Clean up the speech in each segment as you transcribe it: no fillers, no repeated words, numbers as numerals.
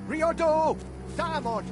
Riadó! Támad!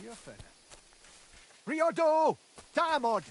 Mi a fene? Riadó! Támad!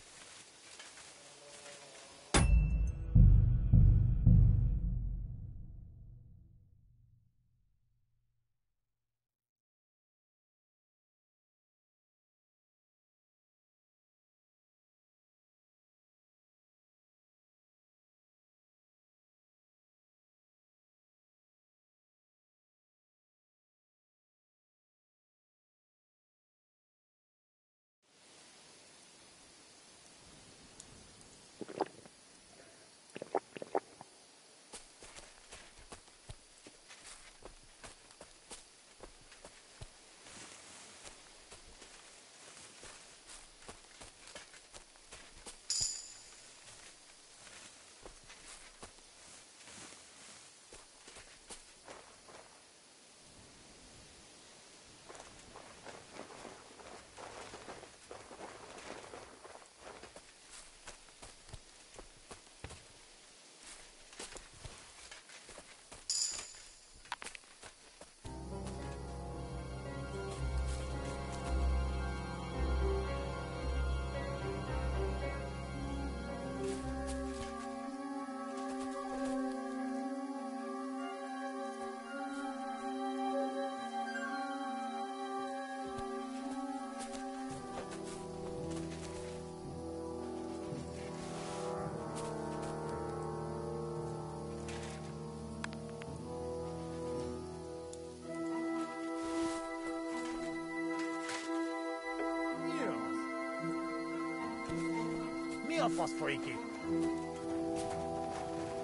Mi a fasz folyik itt?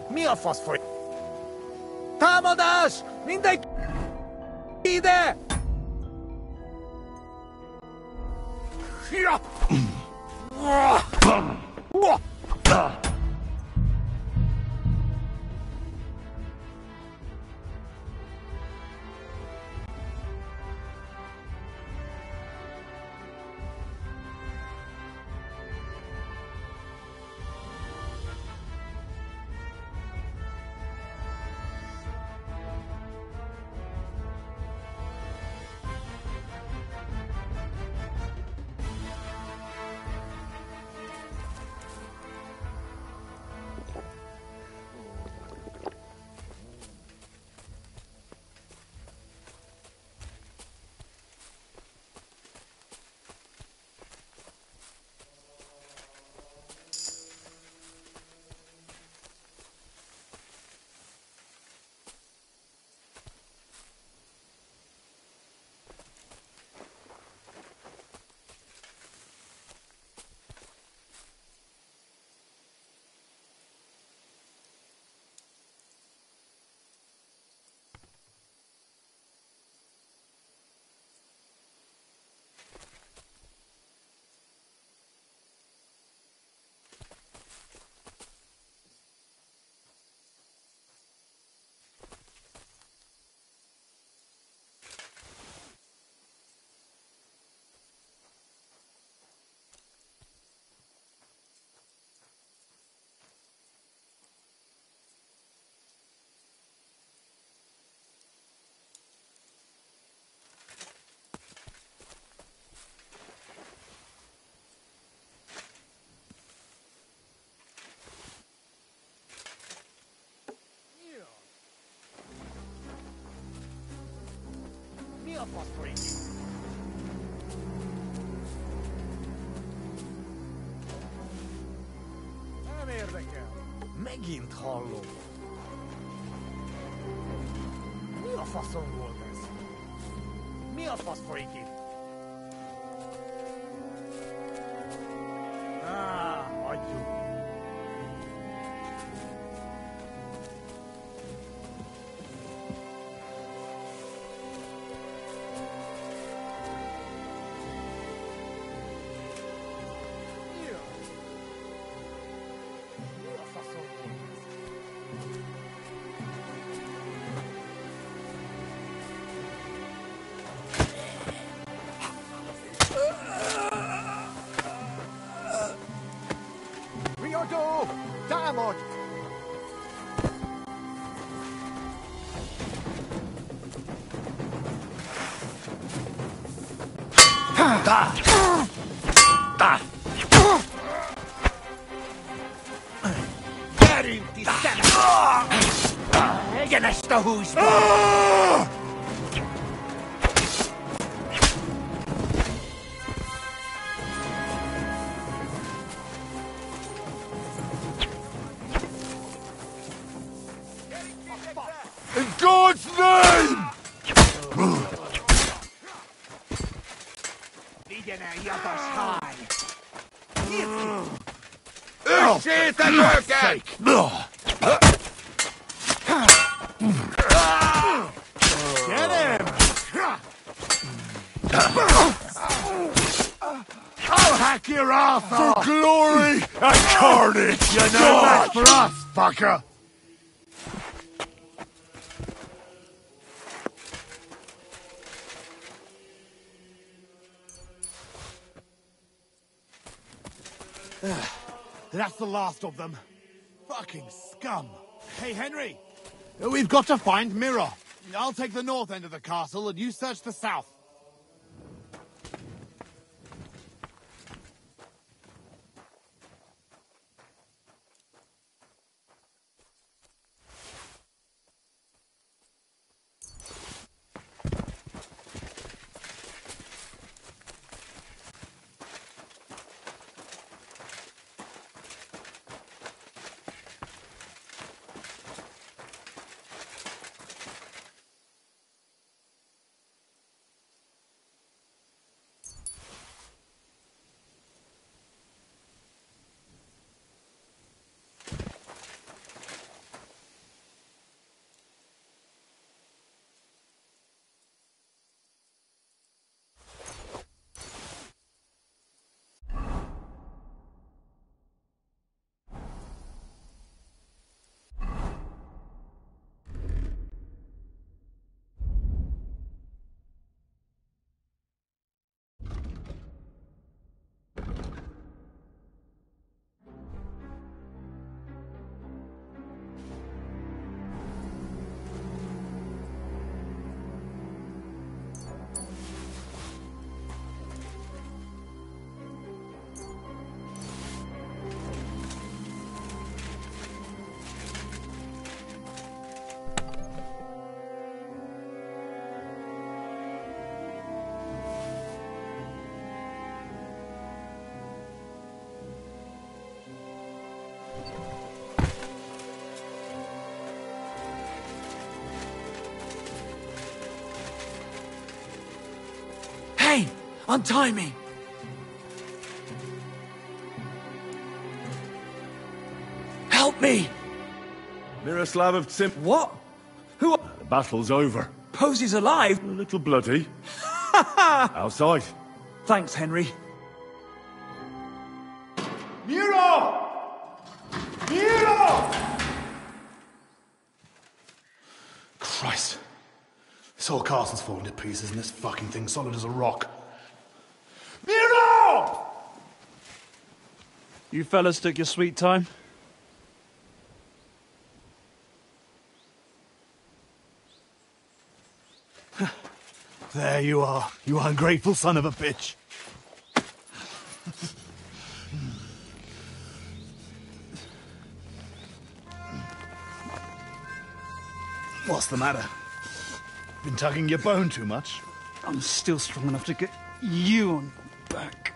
Mi a fasz folyik? Támadás! Mindenki ide! fosforiki. Nem érdekel. Megint hallom. Mi a faszom volt ez? Mi a fasz folyik itt? Hagyjuk. Mi a faszom volt ez? Riordo! Diamond! Gyerünk, szemek! Egyenest a húsba! In God's name! Vigyen el, jadas hány! Össétek őket! Get him! I'll hack your ass off! For glory and carnage! You know that's for us, fucker! That's the last of them. Fucking scum. Hey, Henry. We've got to find Mirror. I'll take the north end of the castle and you search the south. Hey! Untie me! Help me! Miroslav of Sim... What? Who? The battle's over. Posy's alive? A little bloody. Outside. Thanks, Henry. Miro! Miro! Christ. This whole castle's falling to pieces and this fucking thing's solid as a rock. Miro! You fellas took your sweet time? There you are, you ungrateful son of a bitch. What's the matter? Been tugging your bone too much? I'm still strong enough to get you on back.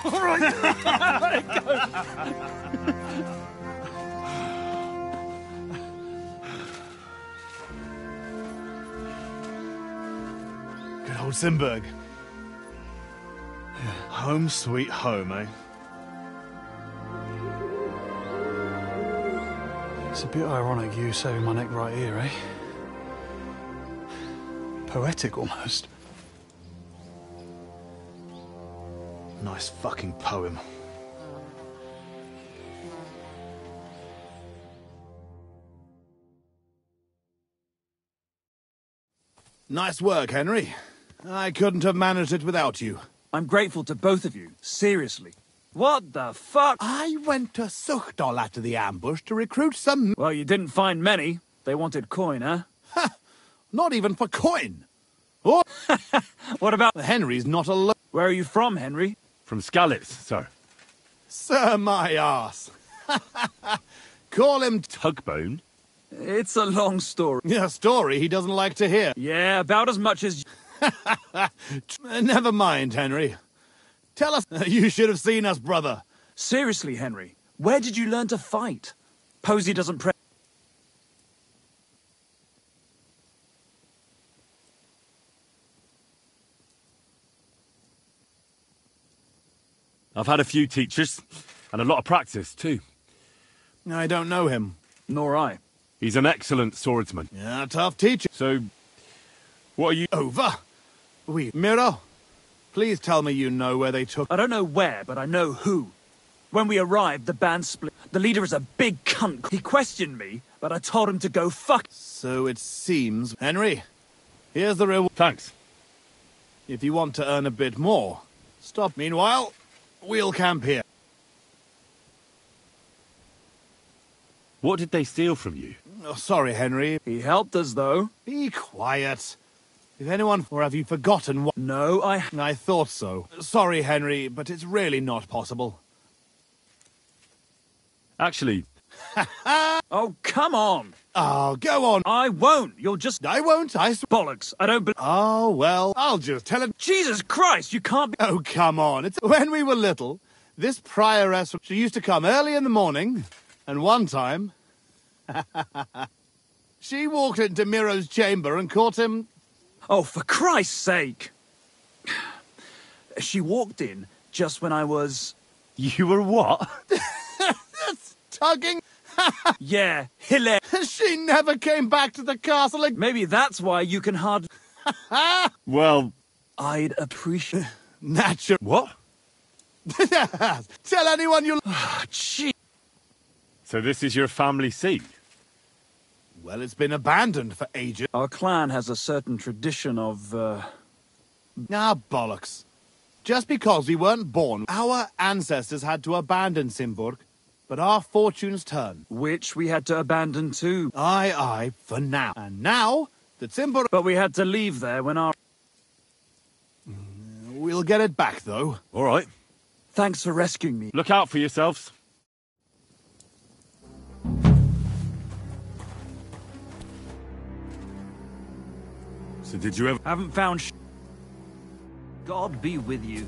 All right. Good old Simberg. Home sweet home, eh? It's a bit ironic you saving my neck right here, eh? Poetic, almost. Nice fucking poem. Nice work, Henry. I couldn't have managed it without you. I'm grateful to both of you, seriously. What the fuck? I went to Suchdol after the ambush to recruit some... Well, you didn't find many. They wanted coin, huh? Not even for coin. Oh, What about... Henry's not alone. Where are you from, Henry? From Skalitz, sir. Sir, my arse. Call him... Tugbone? It's a long story. A story he doesn't like to hear. Yeah, about as much as... Never mind, Henry. Tell us... You should have seen us, brother. Seriously, Henry, where did you learn to fight? Posey doesn't pre... I've had a few teachers, and a lot of practice, too. I don't know him. Nor I. He's an excellent swordsman. Yeah, tough teacher. So, what are you... Over. Miro, please tell me you know where they took... I don't know where, but I know who. When we arrived, the band split. The leader is a big cunt. He questioned me, but I told him to go fuck... So it seems... Henry, here's the reward. Thanks. If you want to earn a bit more, stop. Meanwhile, we'll camp here. What did they steal from you? Oh, sorry, Henry. He helped us, though. Be quiet. If anyone... Or have you forgotten what... No, I thought so. Sorry, Henry, but it's really not possible. Actually, Oh, come on. Oh, go on. I won't. You'll just... I won't, Bollocks. I don't... Oh, well, I'll just tell him... Jesus Christ, you can't be... Oh, come on. It's when we were little, this prioress, she used to come early in the morning, and one time... she walked into Miro's chamber and caught him... Oh, for Christ's sake. She walked in just when I was... you were what? tugging. Yeah, hilarious. She never came back to the castle again. Maybe that's why you can hardly... Well... I'd appreciate... Natural. What? Tell anyone you... Gee. So this is your family seat? Well, it's been abandoned for ages. Our clan has a certain tradition of, Ah, bollocks. Just because we weren't born, our ancestors had to abandon Simburg, but our fortunes turned. which we had to abandon too. Aye, for now. And now that Simburg... But we had to leave there when our... We'll get it back, though. All right. Thanks for rescuing me. Look out for yourselves. So did you ever... Haven't found God be with you.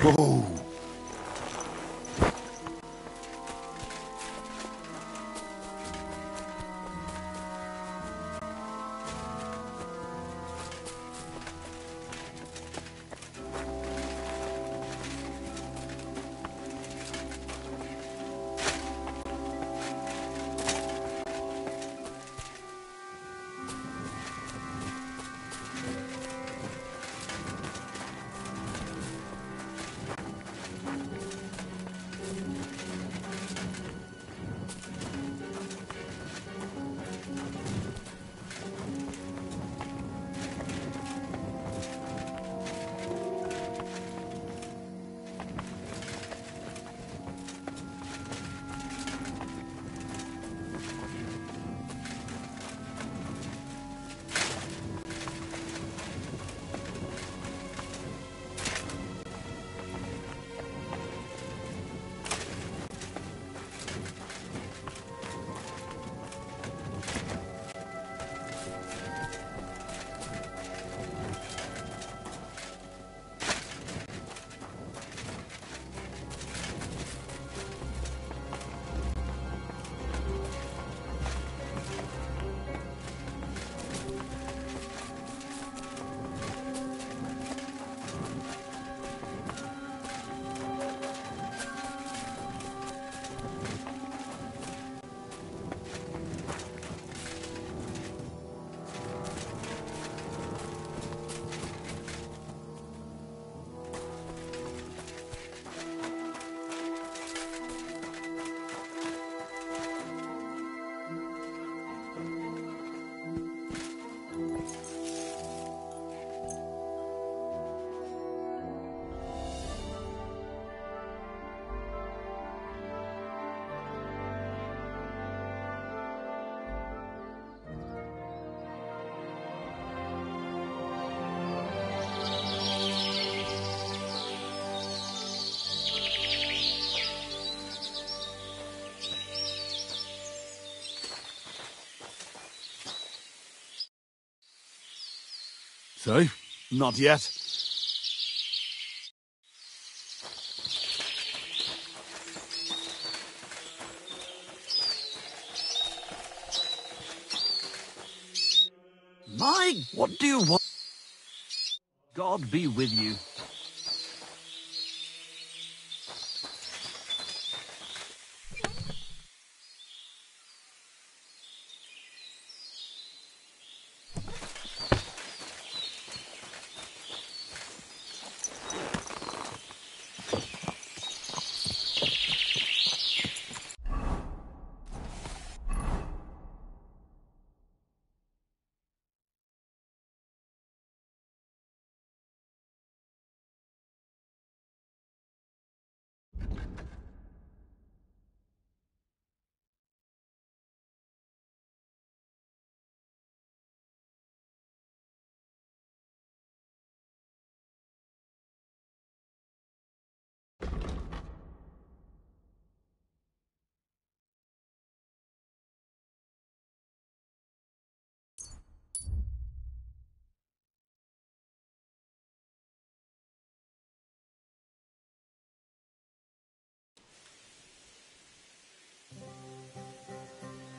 Oh. Safe? Not yet. What do you want? God be with you.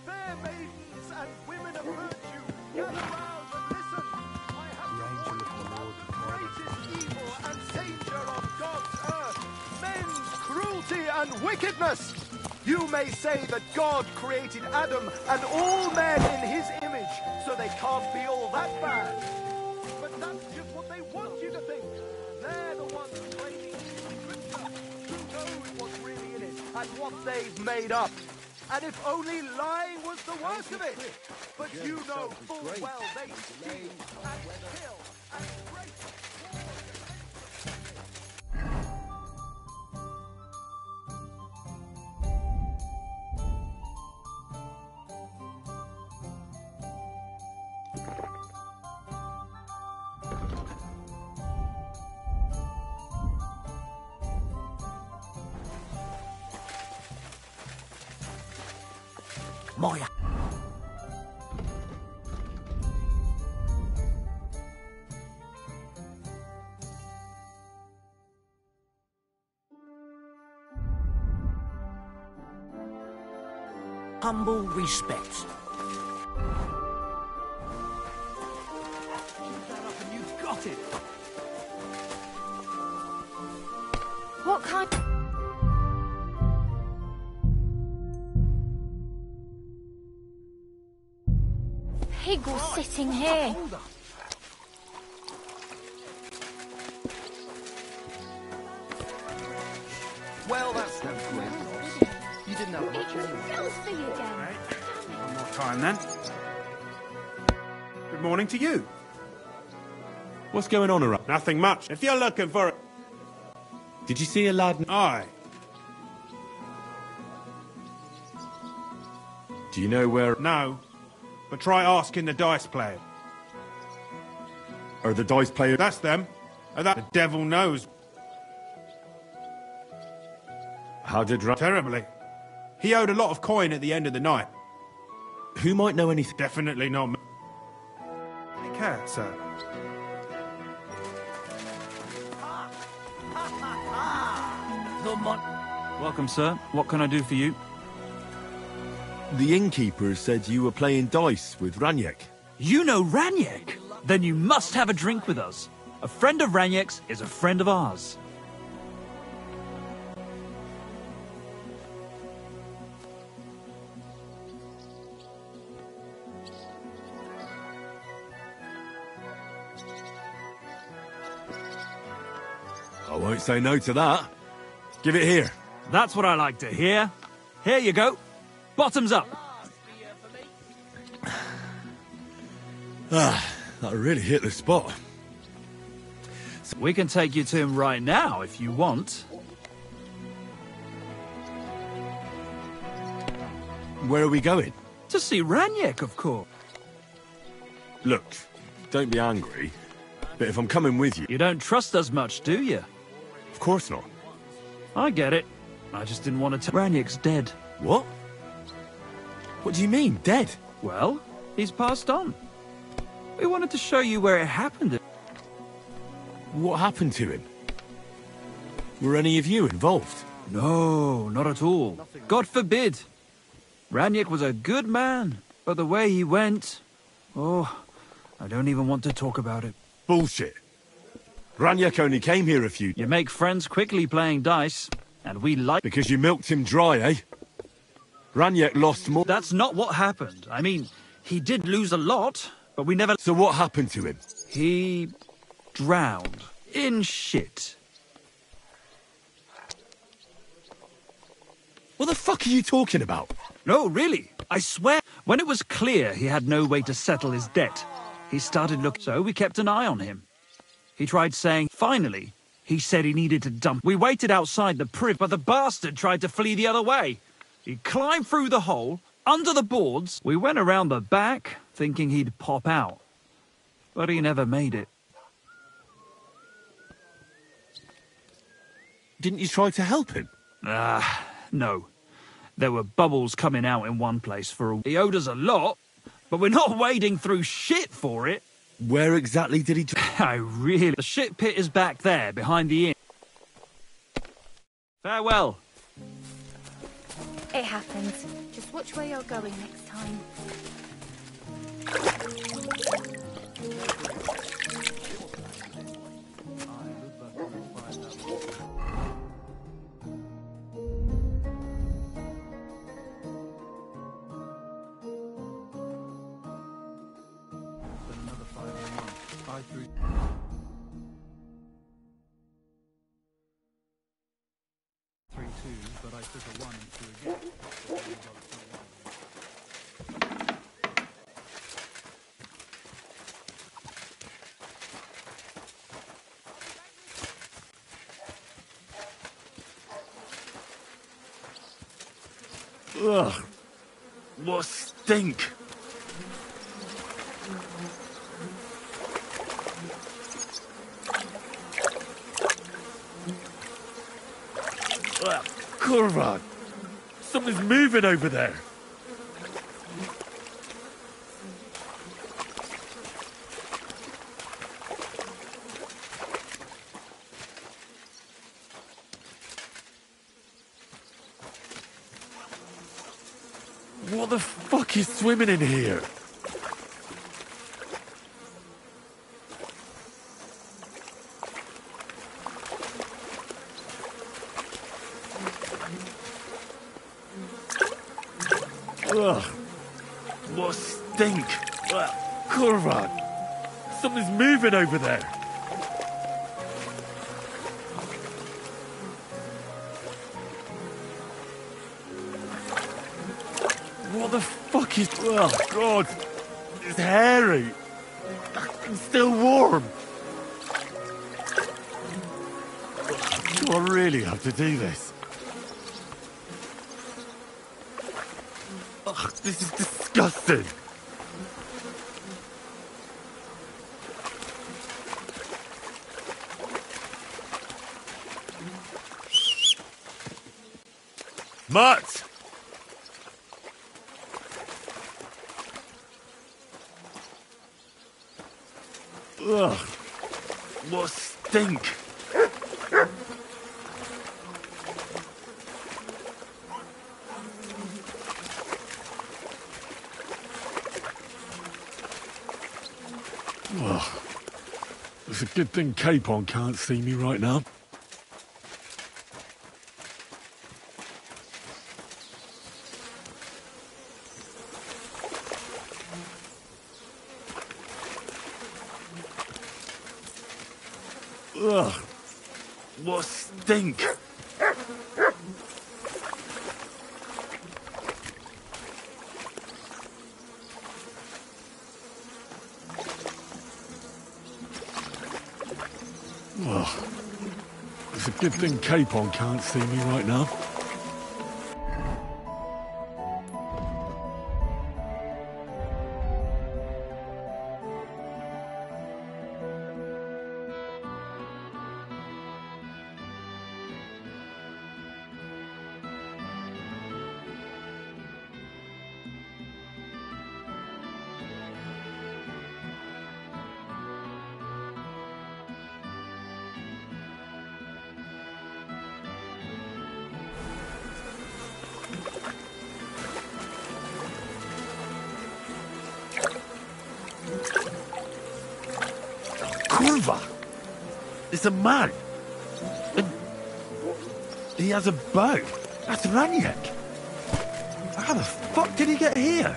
Fair maidens and women of virtue, gather round and listen. I have to warn you of the greatest evil and danger of God's earth, men's cruelty and wickedness. You may say that God created Adam and all men in his image, so they can't be all that bad. But that's just what they want you to think. They're the ones claiming scripture. Who knows what's really in it and what they've made up? And if only lying was the worst of it. But you know full well they steal and kill and rape. Moya. humble respects. You got it. What kind... Pig was sitting here. Hold up. Well, that's no great loss. You didn't have much anyway. Filthy again. One more time then. Good morning to you. What's going on around? Nothing much. If you're looking for it. Did you see a lad? Aye. Do you know where? No. But try asking the dice player. Are the dice players? That's them. And that the devil knows. How did Terribly. He owed a lot of coin at the end of the night. Who might know anything? Definitely not me. Take care, sir. Welcome, sir. What can I do for you? The innkeeper said you were playing dice with Raniek. You know Raniek? Then you must have a drink with us. A friend of Raniek's is a friend of ours. I won't say no to that. Give it here. That's what I like to hear. Here you go. Bottoms up. That really hit the spot. We can take you to him right now if you want. Where are we going? To see Raniek, of course. Look, don't be angry, but if I'm coming with you... You don't trust us much, do you? Of course not. I get it. I just didn't want to tell... Raniek's dead. What? What do you mean, dead? Well, he's passed on. We wanted to show you where it happened. What happened to him? Were any of you involved? No, not at all. God forbid. Raniek was a good man, but the way he went... Oh, I don't even want to talk about it. Bullshit. Raniek only came here a few... You make friends quickly playing dice, and we like... Because you milked him dry, eh? Raniek lost more... That's not what happened. I mean, he did lose a lot, but we never... So what happened to him? He... drowned. In shit. What the fuck are you talking about? No, really. I swear. When it was clear he had no way to settle his debt, he started looking... So we kept an eye on him. He tried saying... Finally, he said he needed to dump... We waited outside the priv, but the bastard tried to flee the other way. He climbed through the hole, under the boards. We went around the back, thinking he'd pop out. But he never made it. Didn't you try to help him? No. There were bubbles coming out in one place for a... He owed us a lot, but we're not wading through shit for it. Where exactly did he... I really... The shit pit is back there, behind the inn. Farewell. It happens. Just watch where you're going next time. But I took a 1 and 2 again. Ugh. What stink. Kurvan! Something's moving over there. What the fuck is swimming in here? Ugh. What a stink. Kurva. Something's moving over there. What the fuck is... Oh, God. It's hairy. It's still warm. Do I really have to do this? Ugh, this is disgusting. Mutt! Ugh, what a stink. Ugh. It's a good thing Capon can't see me right now. Ugh, what a stink. Ugh. It's a good thing Capon can't see me right now. Kurva! It's a man! And he has a bow. That's Raniek. How the fuck did he get here?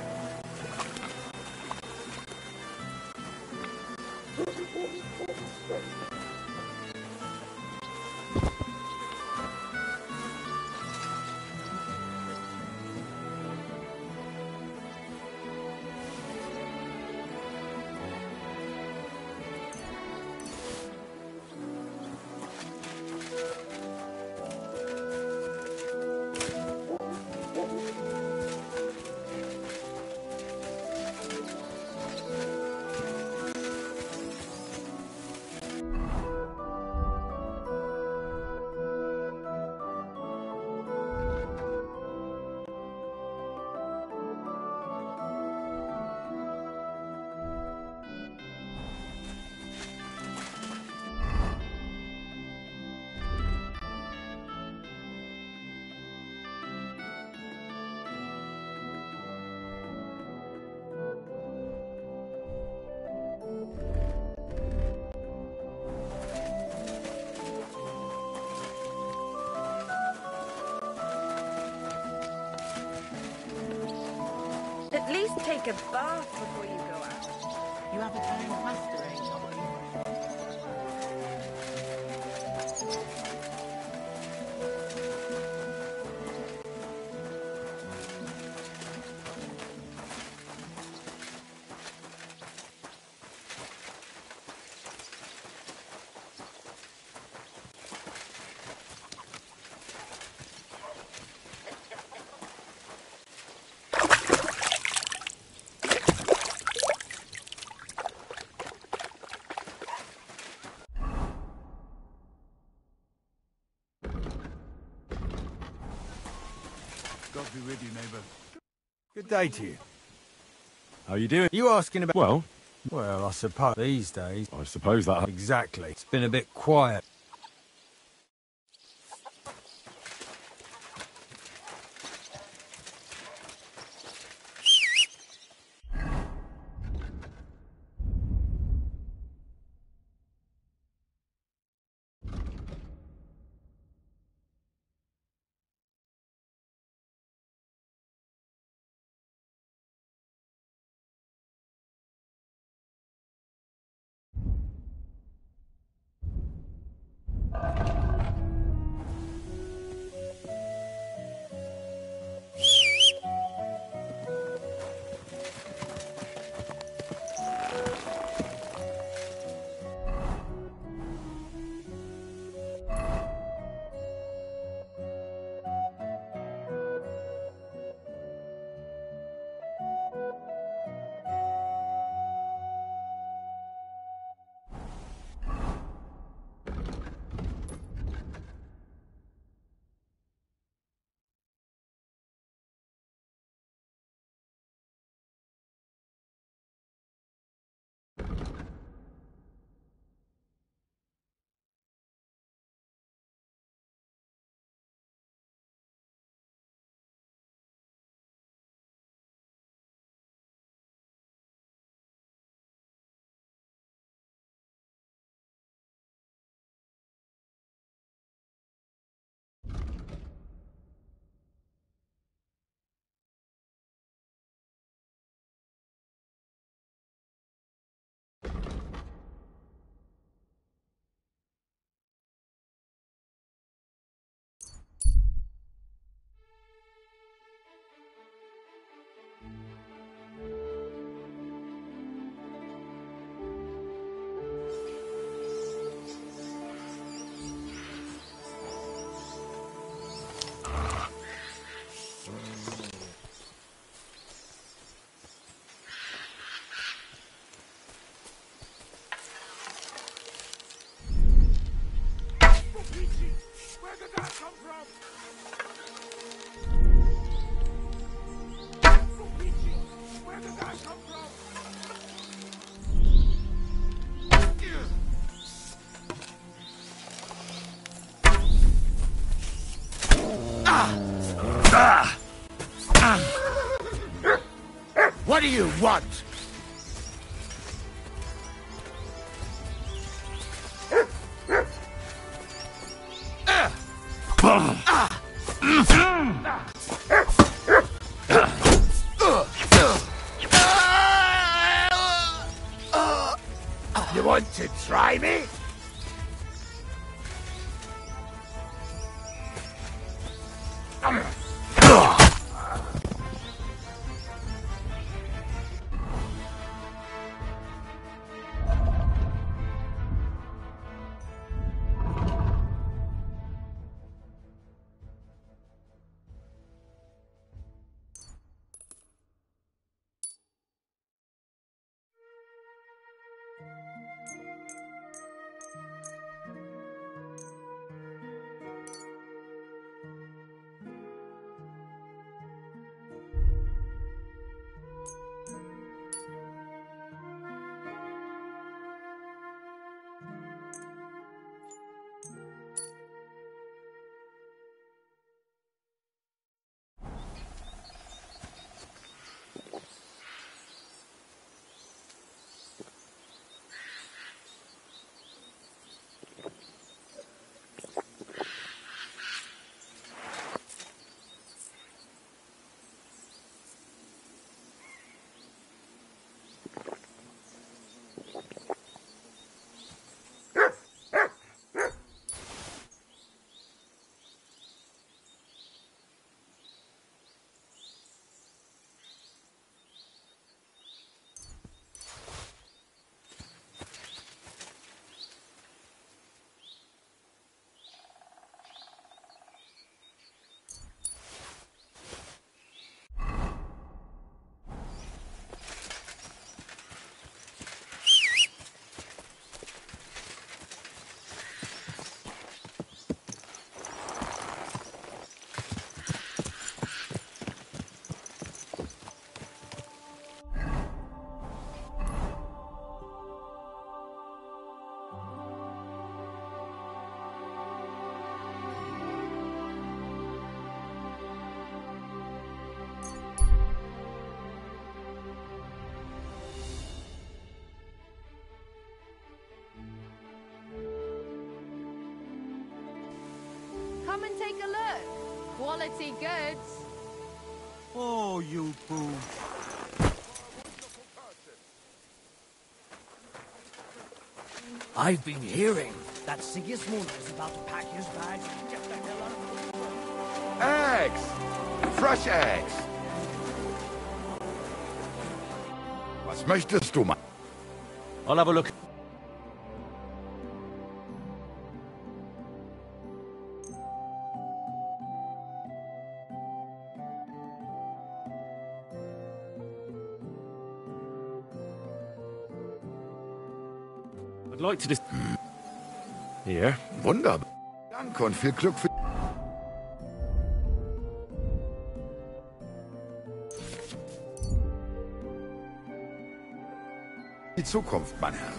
At least take a bath before you go out. You have a time plastering. God be with you, neighbour. Good day to you. How you doing? You asking about... Well, I suppose these days... I suppose that... Exactly. It's been a bit quiet. you want? You want to try me? Come and take a look. Quality goods. Oh, you fool. I've been hearing that Sigismund is about to pack his bags and get the hell out of Eggs! Fresh eggs! Was möchtest du, Mann? I'll have a look. I'd like to just... Here. Wunderbar. Danke und viel Glück für die Zukunft, mein Herr.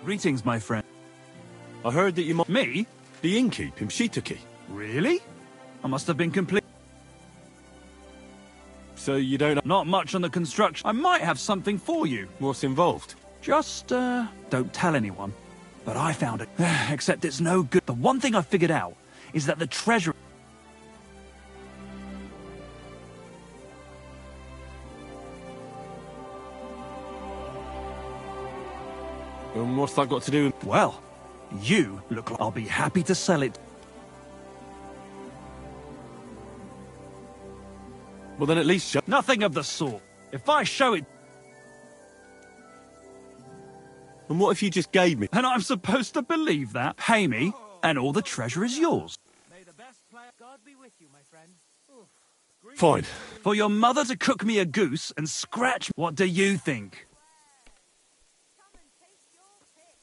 Greetings, my friend. I heard that you might... Me? The innkeep in Shitaki. Really? I must have been complete. So you don't... Not much on the construction. I might have something for you. What's involved? Just, don't tell anyone. But I found it. Except it's no good. The one thing I figured out is that the treasure... What's that got to do with... Well, you look like I'll be happy to sell it. Well, then at least show... Nothing of the sort. If I show it... And what if you just gave me... And I'm supposed to believe that? Pay me, and all the treasure is yours. May the best player... God be with you, my friend. Fine. For your mother to cook me a goose and scratch... What do you think?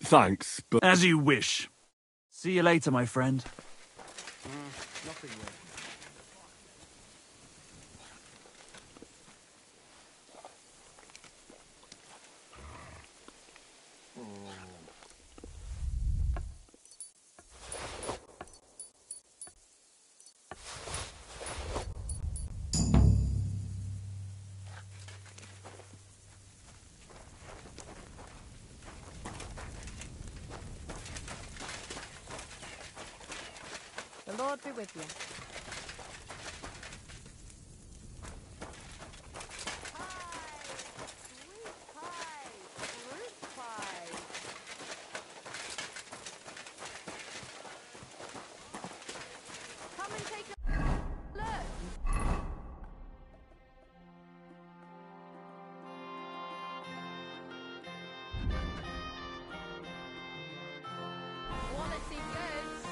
Thanks, but... As you wish. See you later, my friend. Nothing yet. The Lord be with you. Come and take a look. Wanna see goods?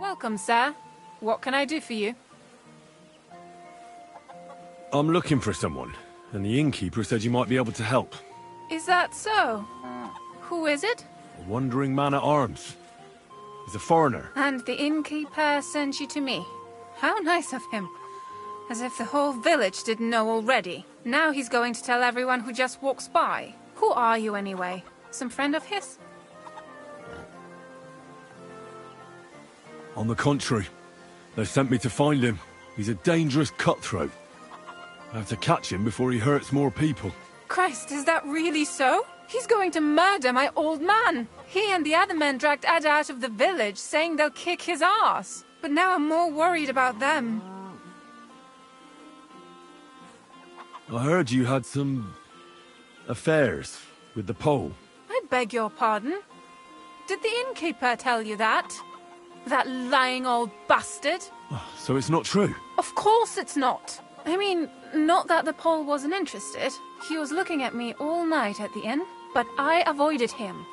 Welcome, sir. What can I do for you? I'm looking for someone, and the innkeeper said you might be able to help. Is that so? Who is it? A wandering man at arms. He's a foreigner. And the innkeeper sent you to me. How nice of him. As if the whole village didn't know already. Now he's going to tell everyone who just walks by. Who are you anyway? Some friend of his? On the contrary, they sent me to find him. He's a dangerous cutthroat. I have to catch him before he hurts more people. Christ, is that really so? He's going to murder my old man. He and the other men dragged Ada out of the village, saying they'll kick his ass. But now I'm more worried about them. I heard you had some... affairs with the pole. I beg your pardon? Did the innkeeper tell you that? That lying old bastard? So it's not true? Of course it's not. I mean, not that the Pole wasn't interested. He was looking at me all night at the inn, but I avoided him.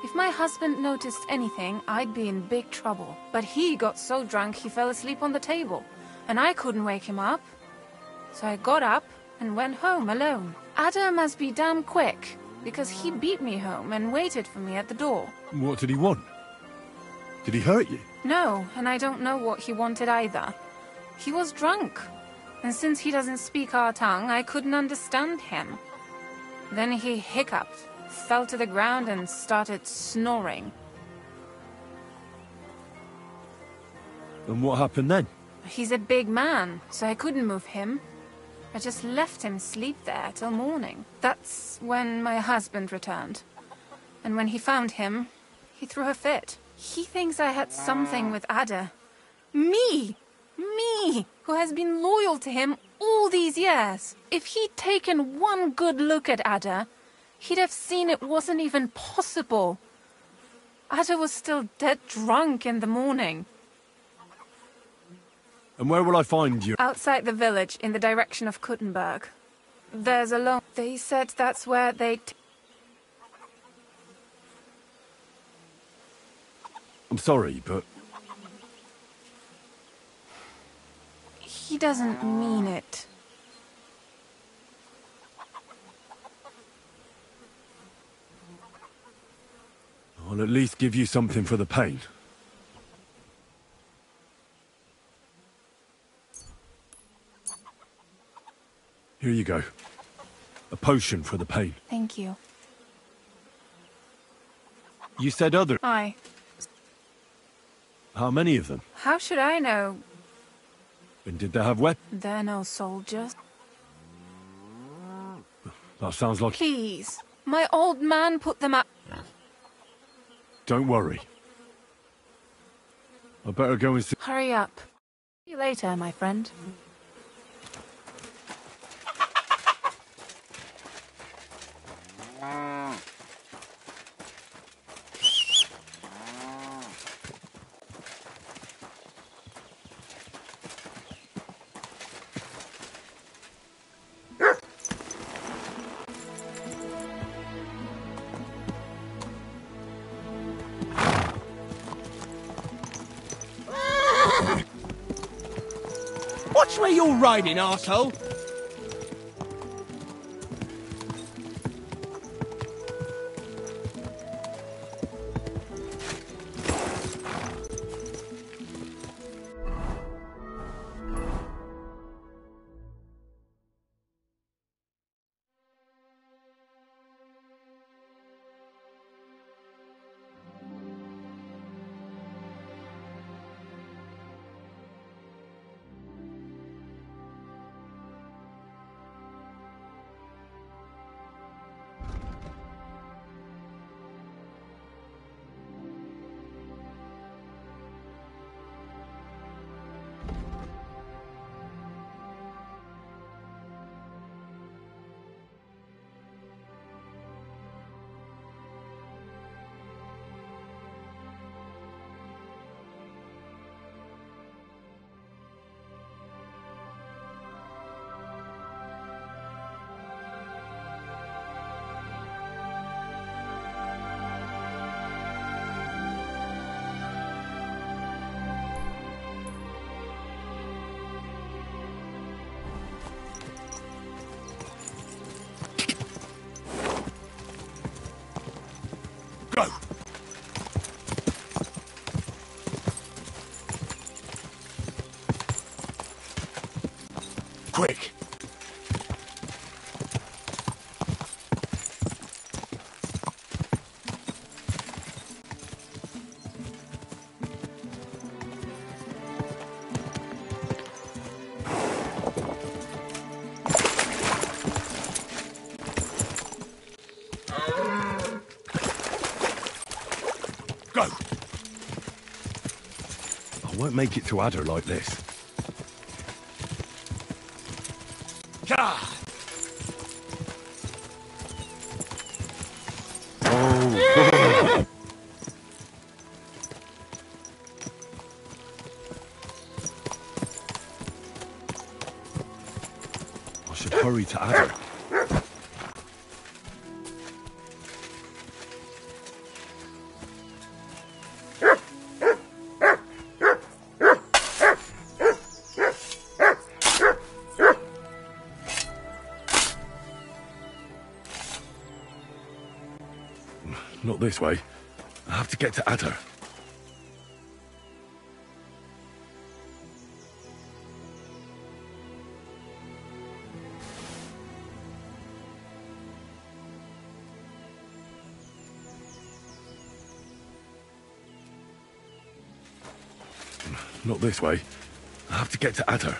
If my husband noticed anything, I'd be in big trouble. But he got so drunk he fell asleep on the table, and I couldn't wake him up. So I got up and went home alone. Ada must be damn quick, because he beat me home and waited for me at the door. What did he want? Did he hurt you? No, and I don't know what he wanted either. He was drunk, and since he doesn't speak our tongue, I couldn't understand him. Then he hiccuped, fell to the ground, and started snoring. And what happened then? He's a big man, so I couldn't move him. I just left him sleep there till morning. That's when my husband returned. And when he found him, he threw a fit. He thinks I had something with Ada. Me! Me! Who has been loyal to him all these years. If he'd taken one good look at Ada, he'd have seen it wasn't even possible. Ada was still dead drunk in the morning. And where will I find you? Outside the village, in the direction of Kuttenberg. There's a long... They said that's where they... I'm sorry, but... He doesn't mean it. I'll at least give you something for the pain. Here you go. A potion for the pain. Thank you. You said other... Aye. How many of them? How should I know? And did they have weapons? They're no soldiers. That sounds like... Please, my old man put them up. Don't worry. I better go and see... Hurry up. See you later, my friend. Watch where you're riding, arsehole! Go! Quick! Go! I won't make it to Adder like this. Ah! Oh! I should hurry to Adder. Not this way. I have to get to Adder. Not this way. I have to get to Adder.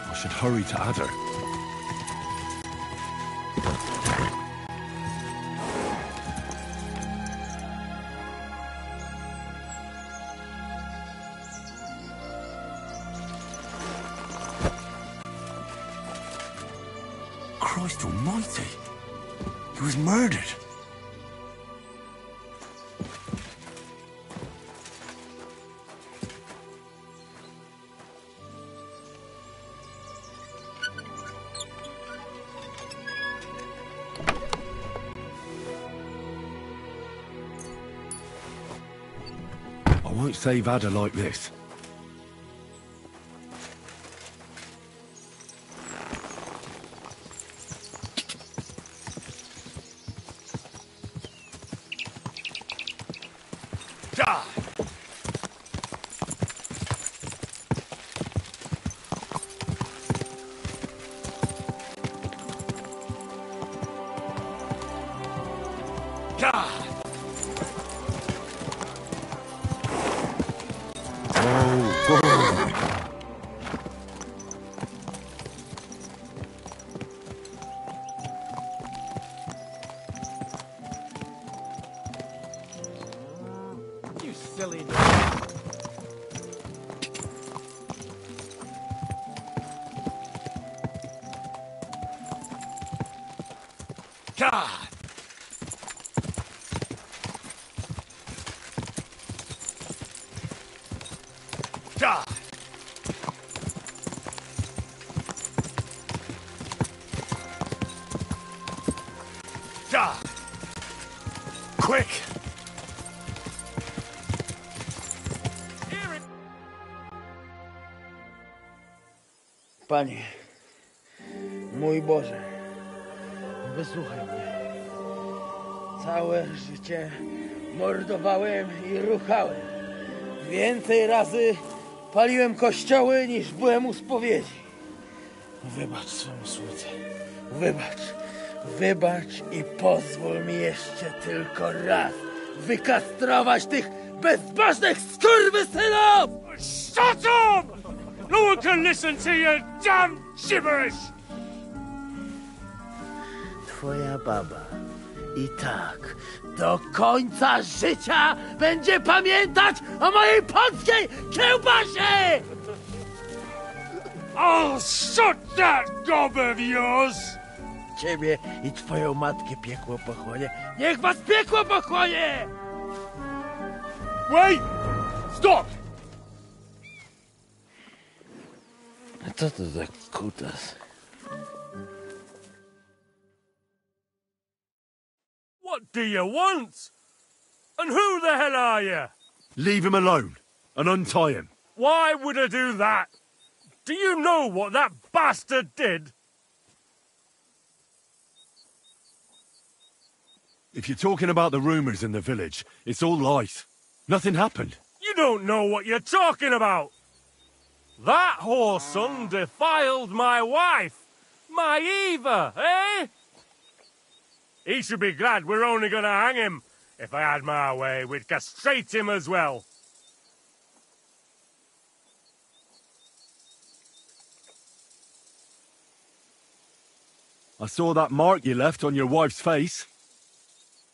I should hurry to Adder. Christ almighty! He was murdered! I won't save Adder like this. God! You silly. God! God! God! Quick! Panie, mój Boże, wysłuchaj mnie. Całe życie mordowałem i ruchałem. Więcej razy paliłem kościoły, niż byłem u spowiedzi. Wybacz swemu słudze. Wybacz i pozwól mi jeszcze tylko raz wykastrować tych bezbożnych skurwysynów! Shut up! No one can listen to your damn gibberish! Twoja baba i tak do końca życia będzie pamiętać o mojej polskiej kiełbasie! I'll shut that gob of yours! Ciebie i twoją matkę piekło pochłonie. Niech was piekło pochłonie! Wait! Stop! A co to za kutas? What do you want? And who the hell are you? Leave him alone and untie him. Why would I do that? Do you know what that bastard did? If you're talking about the rumours in the village, it's all lies. Nothing happened. You don't know what you're talking about. That whoreson defiled my wife, my Eva, eh? He should be glad we're only going to hang him. If I had my way, we'd castrate him as well. I saw that mark you left on your wife's face.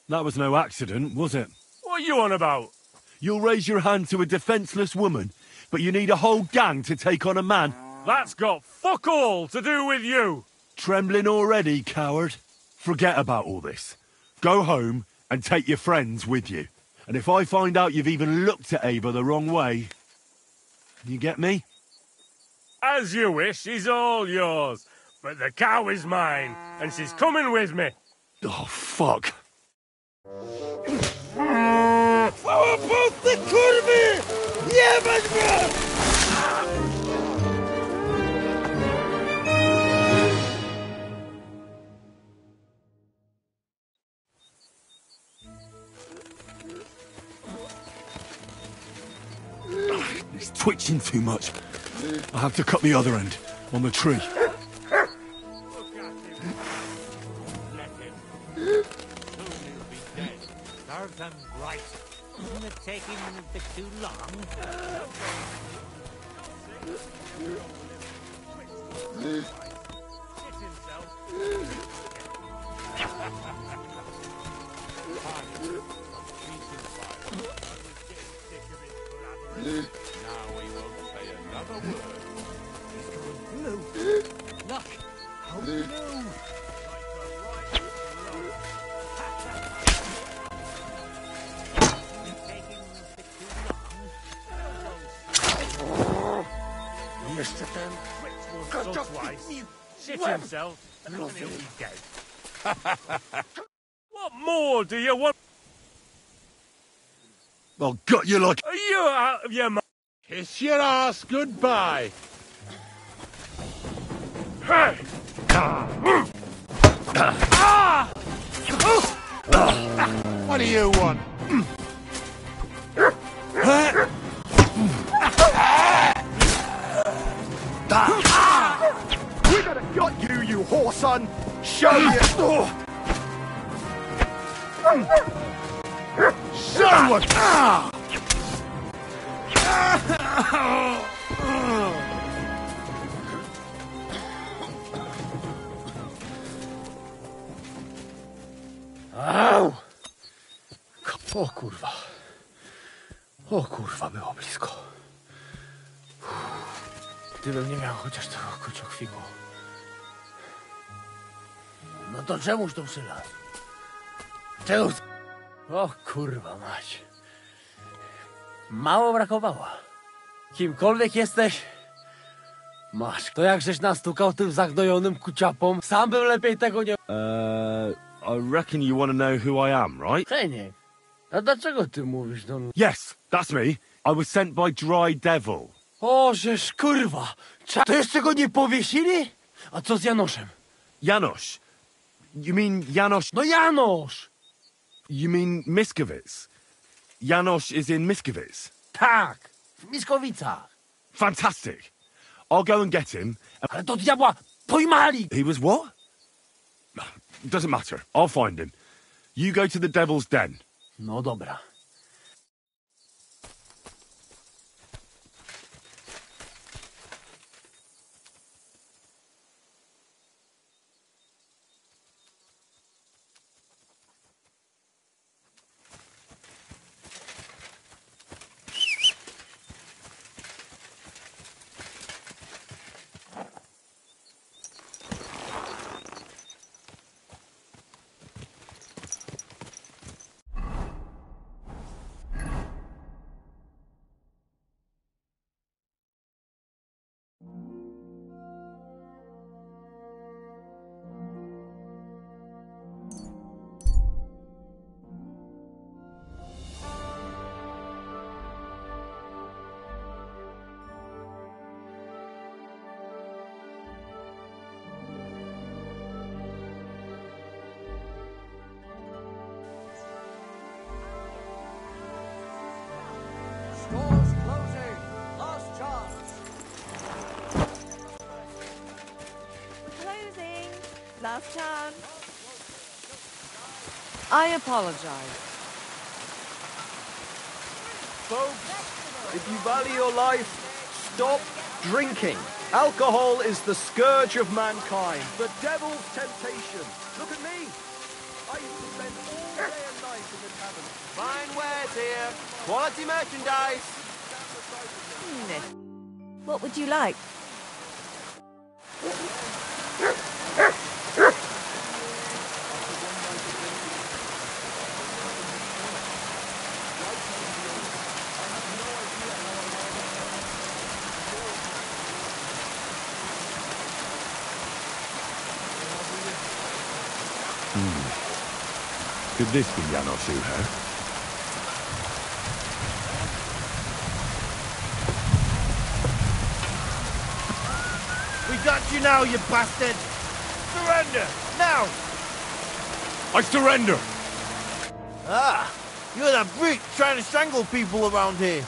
That was no accident, was it? What are you on about? You'll raise your hand to a defenceless woman, but you need a whole gang to take on a man. That's got fuck all to do with you. Trembling already, coward? Forget about all this. Go home and take your friends with you. And if I find out you've even looked at Ava the wrong way... You get me? As you wish, she's all yours. But the cow is mine, and she's coming with me. Oh, fuck. Łopusty kurwy! Jebać was! He's twitching too much. I have to cut the other end, on the tree. Serve them right. Isn't it taking a bit too long? Now we won't say another word. He's going blue. Look, how blue. Jeszcze ten... Shit himself, and then he'll be dead. What more do you want? I'll gut you like... Are you out of your mind? Kiss your ass goodbye. Hey! What do you want? We're gonna gut you, you whoreson! Show you! Show what! Au! O kurwa. O kurwa, było blisko. Gdybym nie miał chociaż tego kociokwiku. No to czemuż to przylazł? Czemu? O kurwa mać. Mało brakowało. Kimkolwiek jesteś, masz. To jak żeś nastukał tym zagnojonym kuciapom, sam bym lepiej tego nie... I reckon you want to know who I am, right? Hej, a dlaczego ty mówisz do mnie? Yes, that's me. I was sent by Dry Devil. O, żeż kurwa! To jeszcze go nie powiesili? A co z Janoszem? Janosz? You mean Janosz? No Janosz! You mean Miskovic? Janosz is in Miskovic? Tak, w Miskowicach. Fantastic. I'll go and get him. Ale to diabła pojmali! He was what? Doesn't matter. I'll find him. You go to the Devil's Den. No dobra. Stores closing. Last chance. Closing. Last chance. I apologize. Folks, if you value your life, stop drinking. Alcohol is the scourge of mankind, the devil's temptation. Look at me. I used to spend all day and night in the tavern. Fine wares here. Quality merchandise. What would you like? Could this be Janosz Uher? We got you now, you bastard! Surrender! Now! I surrender! Ah! You're that brute trying to strangle people around here.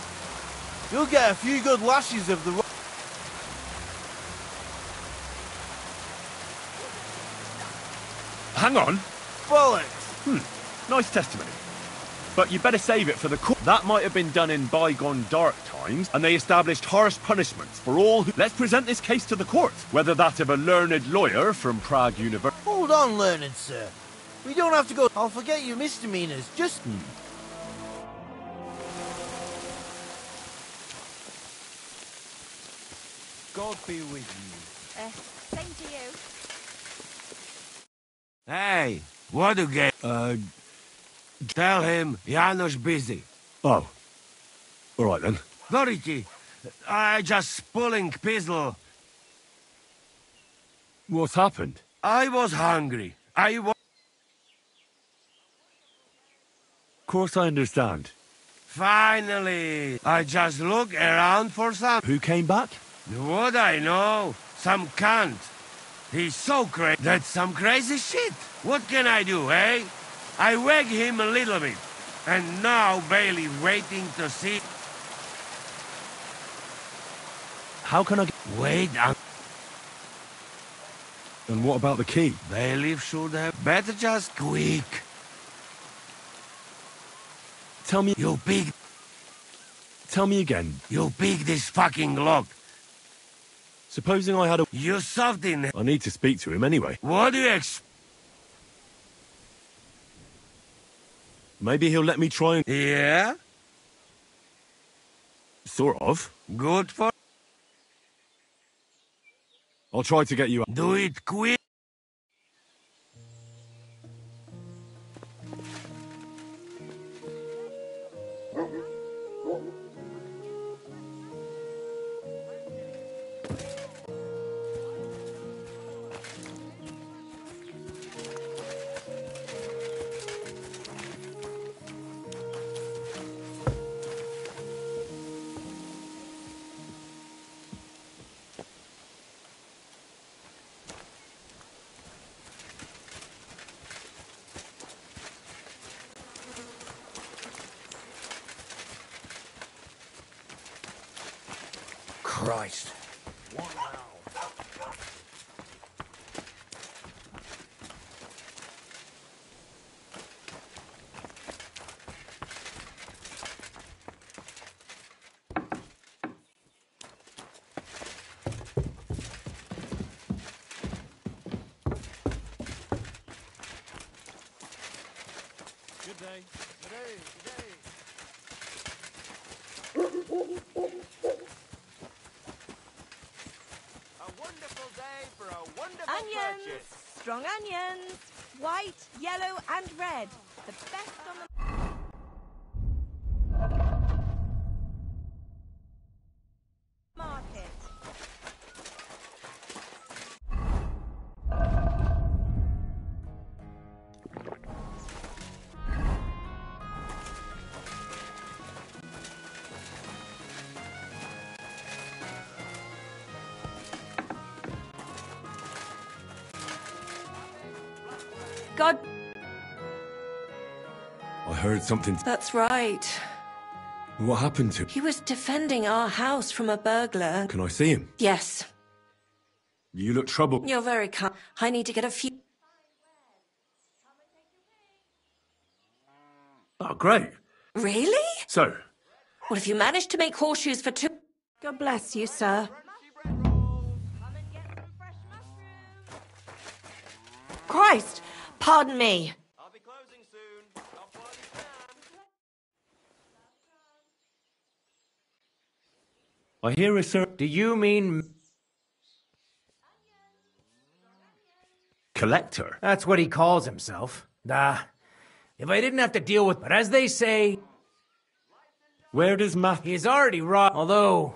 You'll get a few good lashes of the... Hang on. Bollocks! Nice testimony. But you better save it for the court. That might have been done in bygone dark times, and they established harsh punishments for all who... Let's present this case to the court, whether that of a learned lawyer from Prague University... Hold on, learned sir. We don't have to go... I'll forget your misdemeanors. Just... God be with you. Same to you. Hey, what do get? Tell him Janos busy. Oh. All right, then. Doriti, I just pulling pistol. What's happened? I was hungry. Of course I understand. Finally, I just look around for some. Who came back? What I know? Some cunt. He's so crazy. That's some crazy shit. What can I do, eh? I wag him a little bit. And now Bailey waiting to see... How can I get... Wait, And what about the key? Bailey should have better just quick. Tell me... You pick... Tell me again. You pick this fucking lock. Supposing I had a... You soft in... I need to speak to him anyway. What do you expect? Maybe he'll let me try and... Yeah? Sort of. Good for... I'll try to get you... Do it quick. Christ. Good day. Good day. Onions! Strong onions! White, yellow, and red. The best on the market. God. I heard something... That's right. What happened to... He was defending our house from a burglar. Can I see him? Yes. You look troubled. You're very kind. I need to get a few... Oh, great. Really? So, Well, if you manage to make horseshoes for two... God bless you, sir. Christ! Pardon me. I'll be closing soon. Stop while you can. I hear a sir... Do you mean... Collector? That's what he calls himself. If I didn't have to deal with... But as they say... Where does Matt... He's already robbed... Although...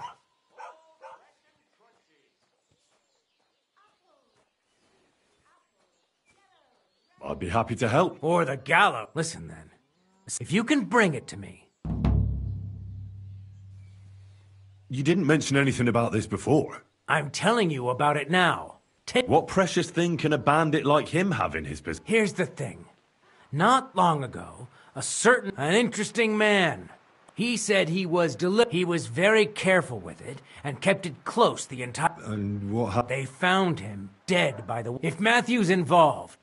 I'd be happy to help. Or the gallows. Listen, then. If you can bring it to me... You didn't mention anything about this before. I'm telling you about it now. What precious thing can a bandit like him have in his business? Here's the thing. Not long ago, an interesting man. He said he was He was very careful with it and kept it close the entire... And what happened? They found him dead by the... If Matthew's involved...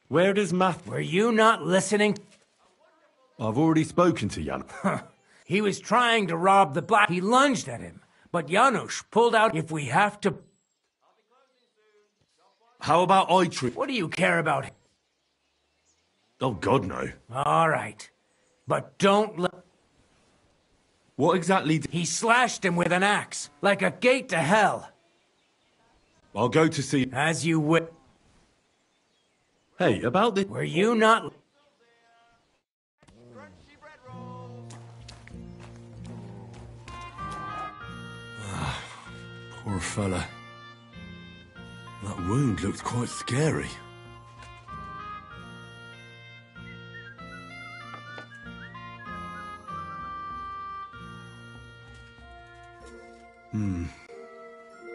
Where does Matthew... Were you not listening? I've already spoken to Jan. He was trying to rob the black... He lunged at him, but Janusz pulled out... If we have to... How about I treat... What do you care about him? Oh, God, no. All right. But don't let... What exactly did... He slashed him with an axe, like a gate to hell. I'll go to see... As you would... Hey, about the... Were you not... Poor fella. That wound looked quite scary.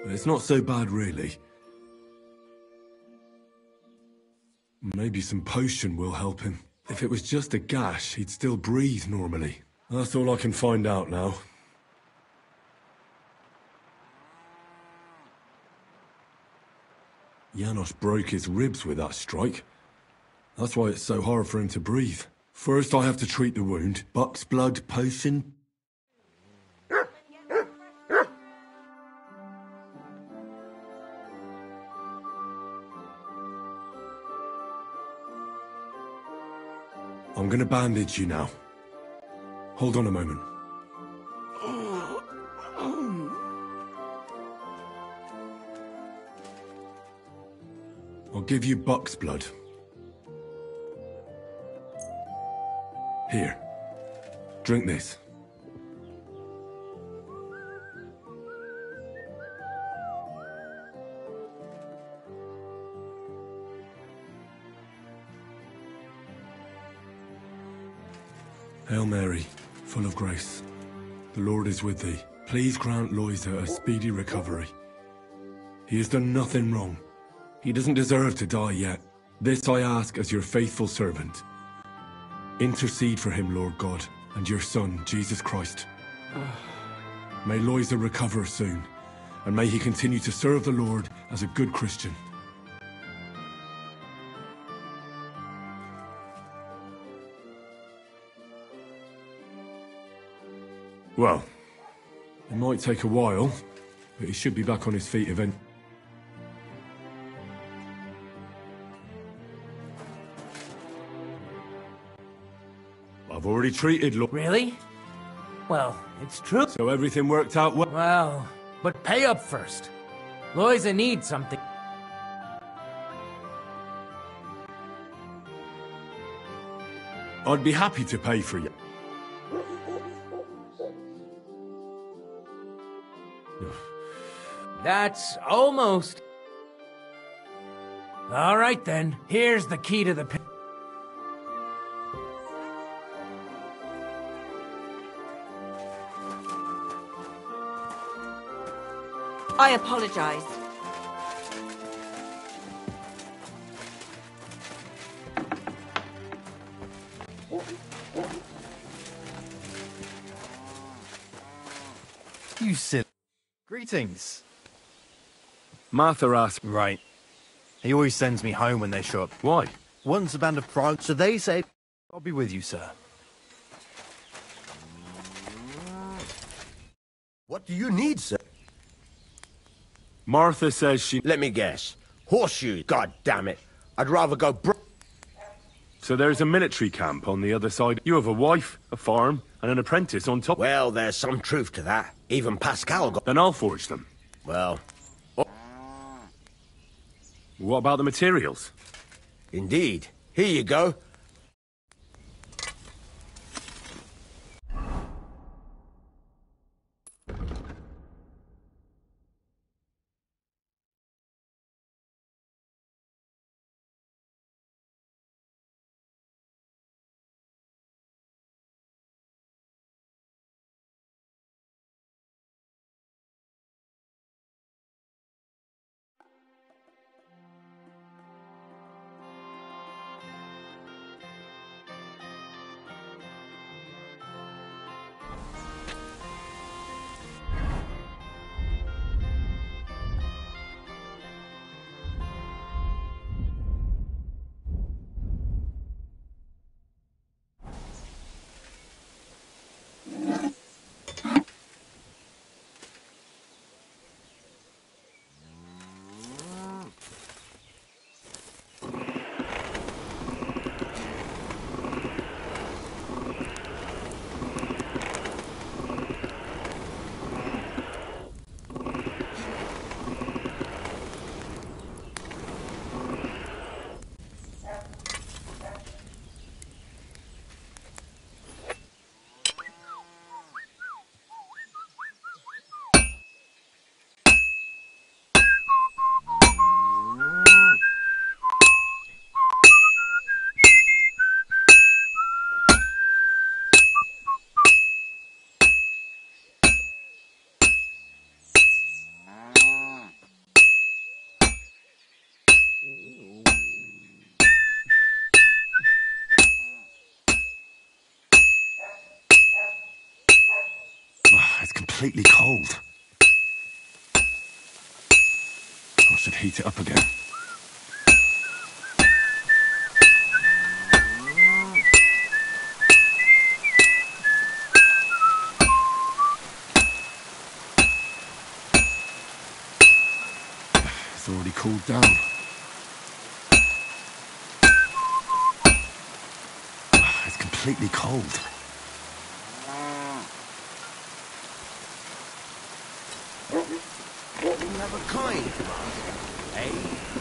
It's not so bad, really. Maybe some potion will help him. If it was just a gash, he'd still breathe normally. That's all I can find out now. Janos broke his ribs with that strike. That's why it's so hard for him to breathe. First, I have to treat the wound. Buck's blood potion. I'm gonna bandage you now. Hold on a moment. I'll give you Buck's blood. Here. Drink this. Hail Mary, full of grace. The Lord is with thee. Please grant Loisa a speedy recovery. He has done nothing wrong. He doesn't deserve to die yet. This I ask as your faithful servant. Intercede for him, Lord God, and your Son, Jesus Christ. May Loisa recover soon, and may he continue to serve the Lord as a good Christian. Well, it might take a while, but he should be back on his feet eventually. I've already treated Really? Well, it's true. So everything worked out well? Well, but pay up first. Loisa needs something. I'd be happy to pay for you. That's almost... All right, then. Here's the key to the pit. I apologize. You silly. Greetings. Martha asked. Right. He always sends me home when they show up. Why? One's a band of pride, so they say, I'll be with you, sir. What do you need, sir? Martha says she... Let me guess. Horseshoes, god damn it. I'd rather go So there's a military camp on the other side. You have a wife, a farm, and an apprentice on top. Well, there's some truth to that. Even Pascal got... Then I'll forge them. Well... What about the materials? Indeed. Here you go. It's completely cold. I should heat it up again. completely cold. You have a kind master, eh?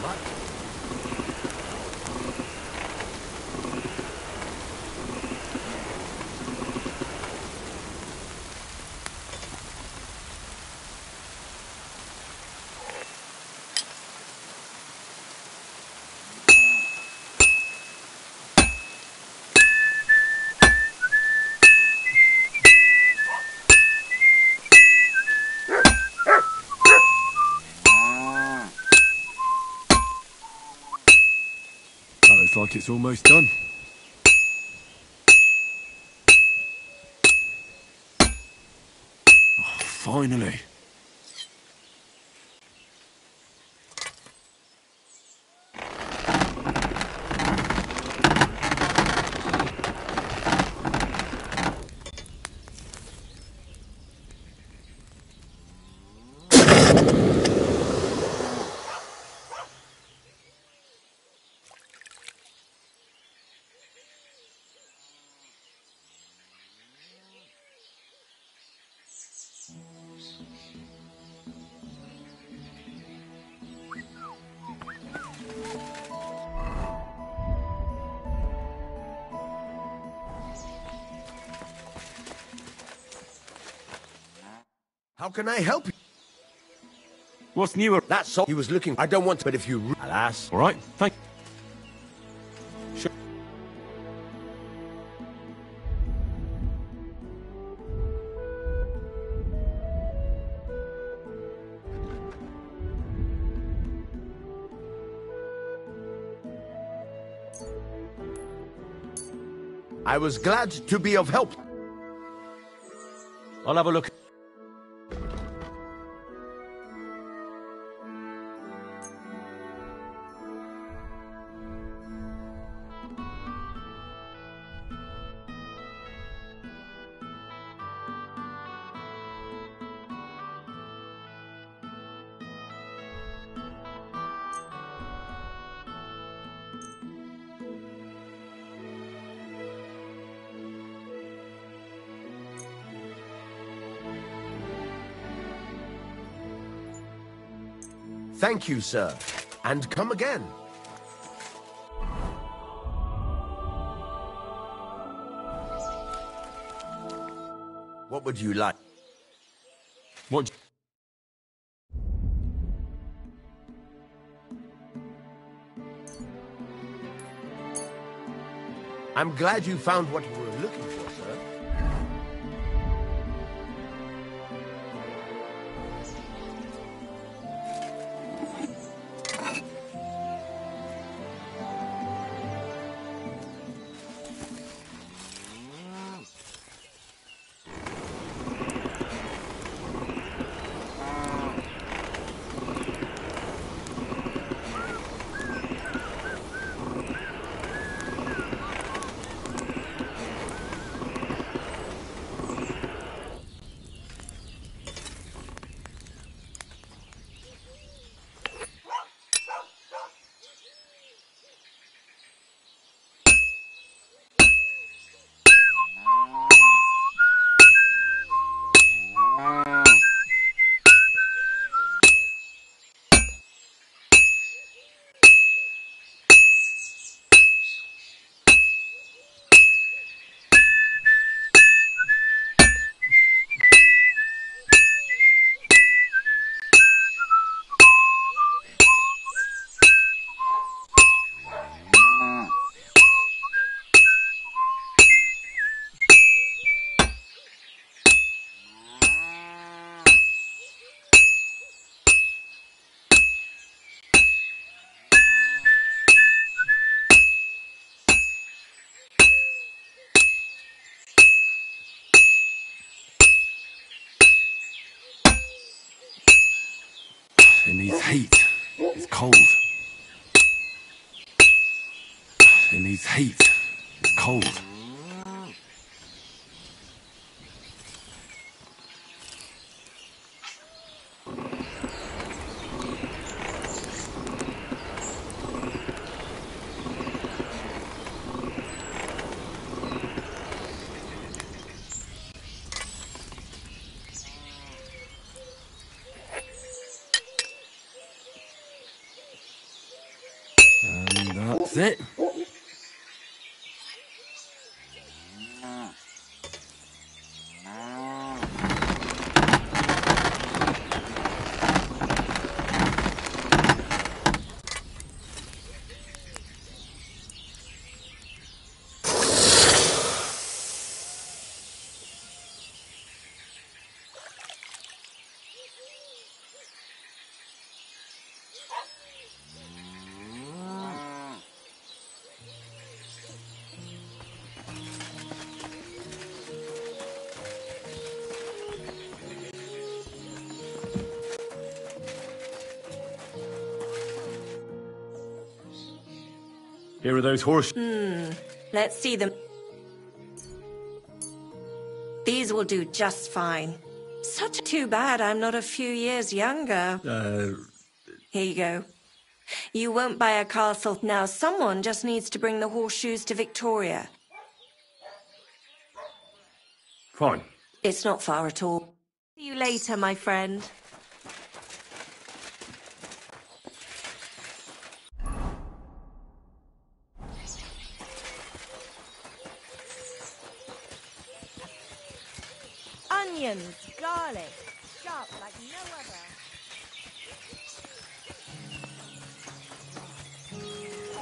What? Looks like it's almost done. Oh, finally. How can I help you? What's new? That's all he was looking. I don't want to, but if you... Alas. All right, thank... Sure. I was glad to be of help. I'll have a look. Thank you, sir. And come again. What would you like? What? I'm glad you found what you were looking for, sir. It needs heat. It's cold. It needs heat. It's cold. That's it. Here are those horses. Let's see them. These will do just fine. Such too bad I'm not a few years younger. Here you go. You won't buy a castle. Now someone just needs to bring the horseshoes to Victoria. Fine. It's not far at all. See you later, my friend. Onions, garlic, sharp like no other.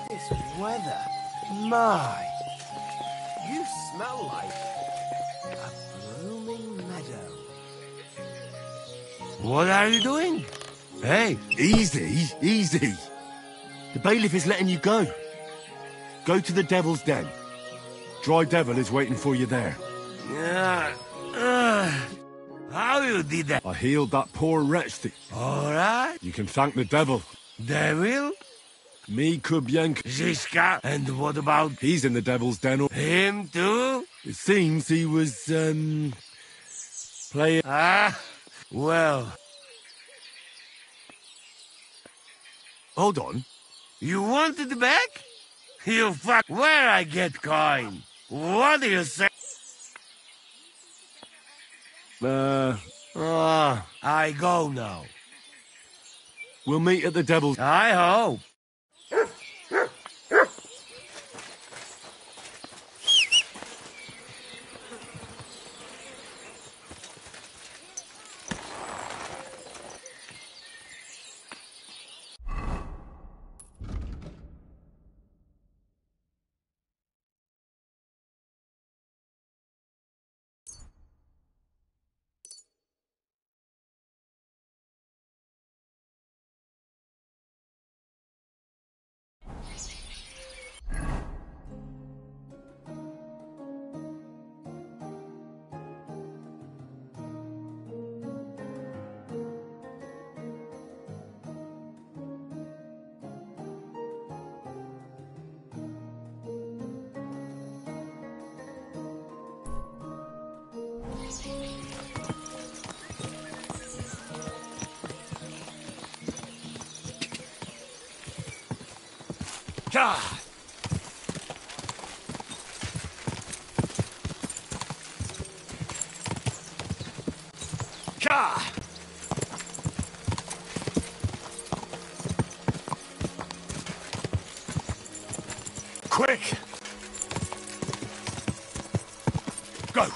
This weather. My. You smell like a blooming meadow. What are you doing? Hey. Easy, easy. The bailiff is letting you go. Go to the Devil's Den. Dry Devil is waiting for you there. How you did that? I healed that poor wretch. All right. You can thank the devil. Devil? Me Kubienko. Ziska. And what about... He's in the Devil's Den. Him too? It seems he was, playing... Ah, well... Hold on. You wanted it back? You fuck... Where I get coin? What do you say? I go now. We'll meet at the Devil's... I hope. God! God! Quick! Go!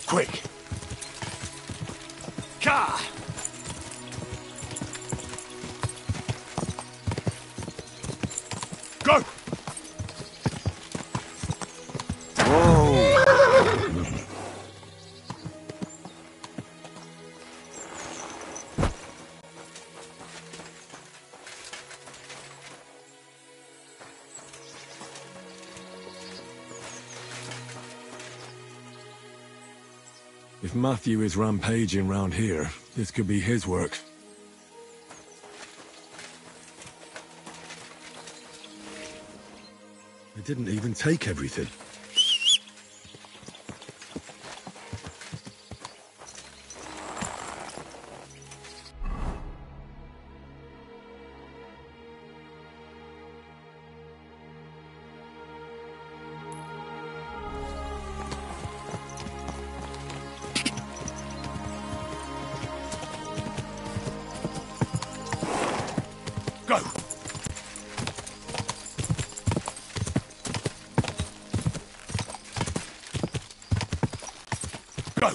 Quick! Ka! Go! If Matthew is rampaging round here, this could be his work. They didn't even take everything. Go! Go!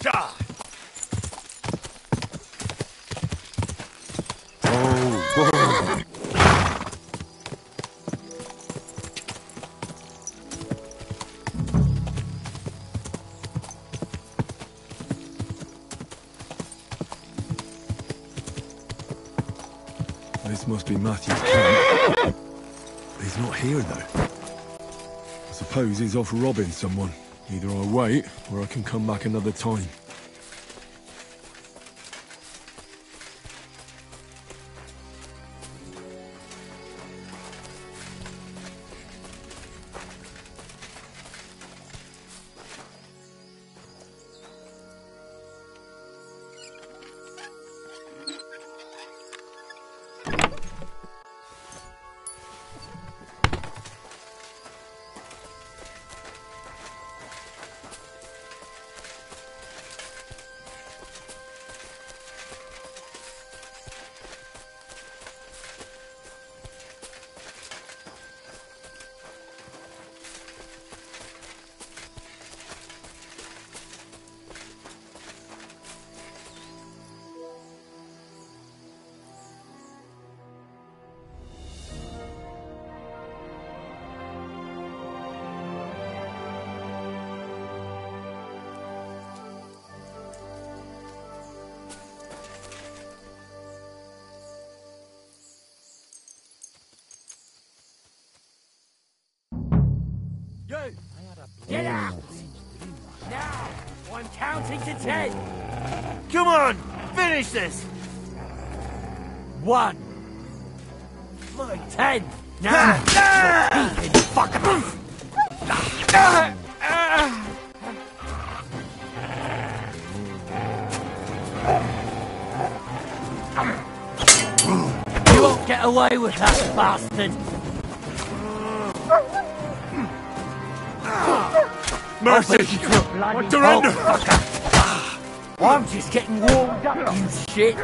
Die! Oh, This must be Matthew's camp. He's not here, though. I suppose he's off robbing someone. Either I wait, or I can come back another time. Get out! Now! I'm counting to 10! Come on! Finish this! 1. 10! Now! Fuck! You won't get away with that, bastard! Mercy! What surrender! I'm just getting warmed up, you shit!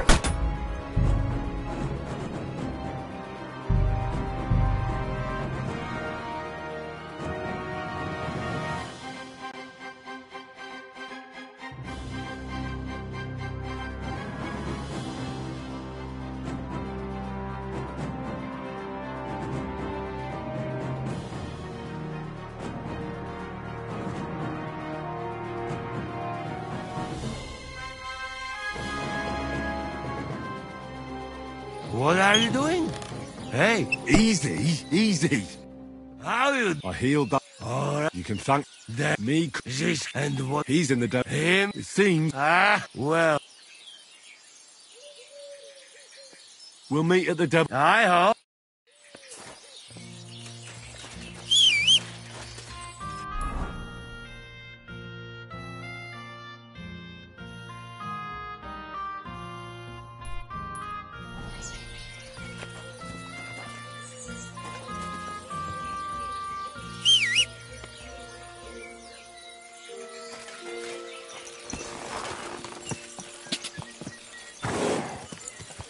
What are you doing? Hey! Easy, easy. How you... I healed that. Alright. You can thank me. This and what... He's in the devil. Him? It seems. Well... We'll meet at the devil. I hope.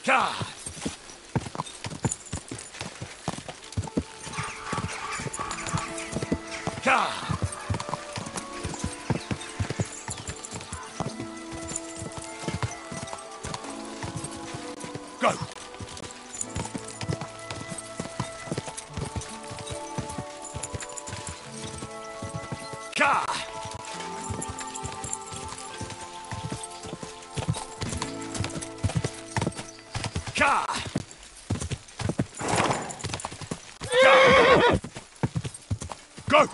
God! God! Go! God! God! Go!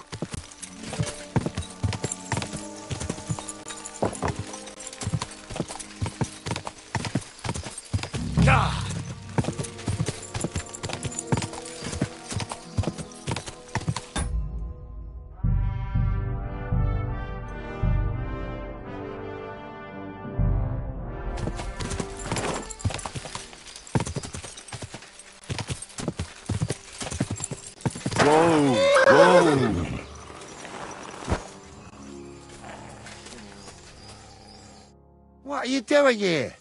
God! Whoa! Whoa! doing here?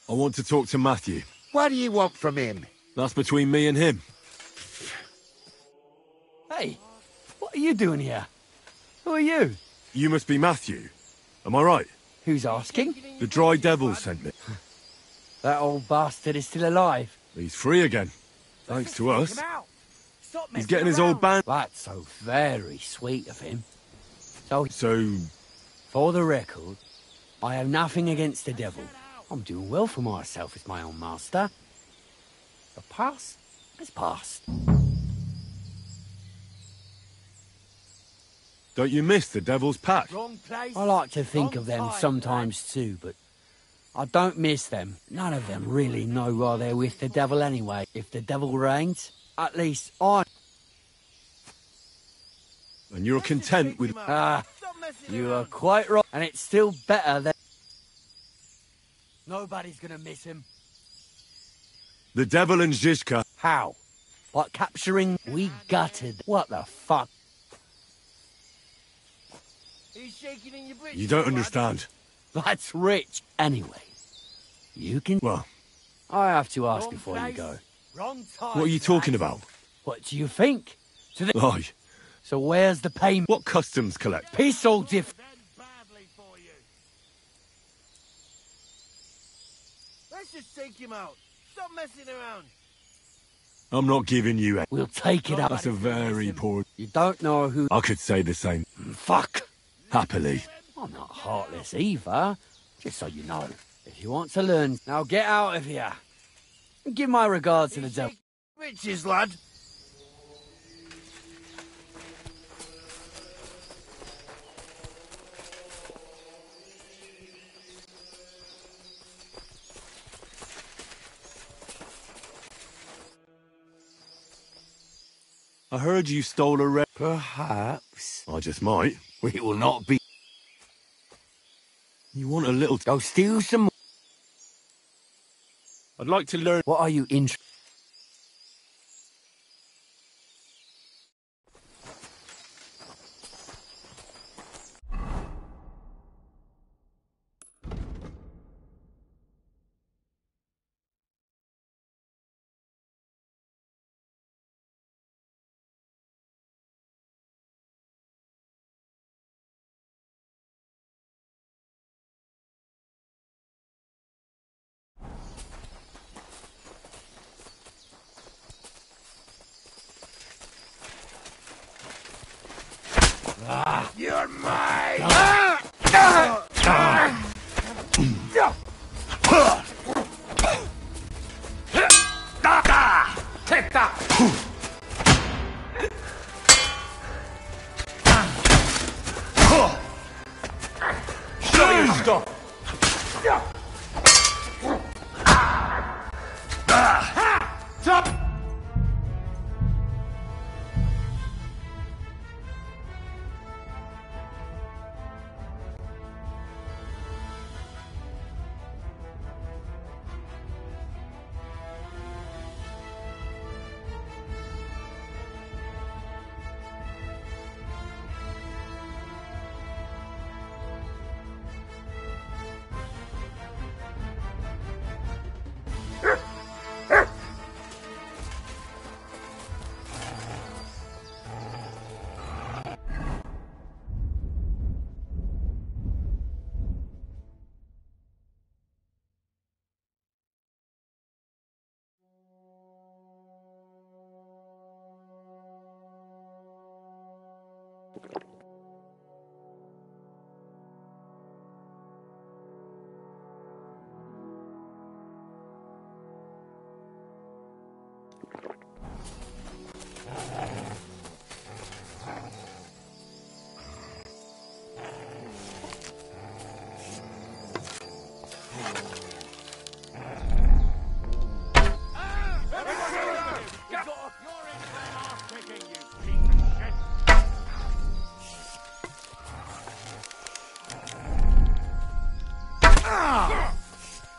I want to talk to Matthew. What do you want from him? That's between me and him. Hey, what are you doing here? Who are you? You must be Matthew. Am I right? Who's asking? The Dry Devil sent me. That old bastard is still alive. He's free again. Thanks to us. He's getting his old band. That's so very sweet of him. So, So, for the record, I have nothing against the devil. I'm doing well for myself as my own master. The past is past. don't you miss the Devil's Pack? I like to think of them sometimes too, but I don't miss them. None of them really know why they're with the devil anyway. If the devil reigns, at least I... And you're content with... You are quite right. And it's still better than... Nobody's gonna miss him. The Devil and Zizka. How? By capturing... We gutted. What the fuck? You don't understand. That's rich. Anyway, you can... Well... I have to ask before you go. What are you talking about? What do you think? To the... Aye. So where's the payment? What customs collect? Peace all diff... Let's just take him out. Stop messing around. I'm not giving you any. We'll take it up. That's a very poor... You don't know who... I could say the same. Fuck! Happily. I'm not heartless either. Just so you know. If you want to learn, now get out of here. And give my regards to the devil. Riches, lad. I heard you stole a red... Perhaps. I just might. We will not be... You want a little... Go steal some... I'd like to learn... What are you interested... You're mine! Take that! Show your stuff! Stop!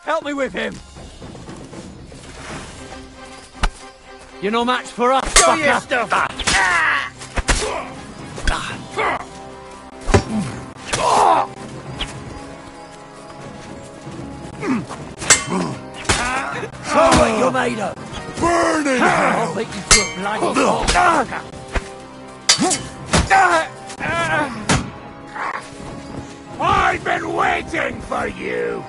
Help me with him! You're no match for us, Show your fucker. stuff! show what you're made of. Burn in hell! I'll beat you to a bloody pulp. I've been waiting for you!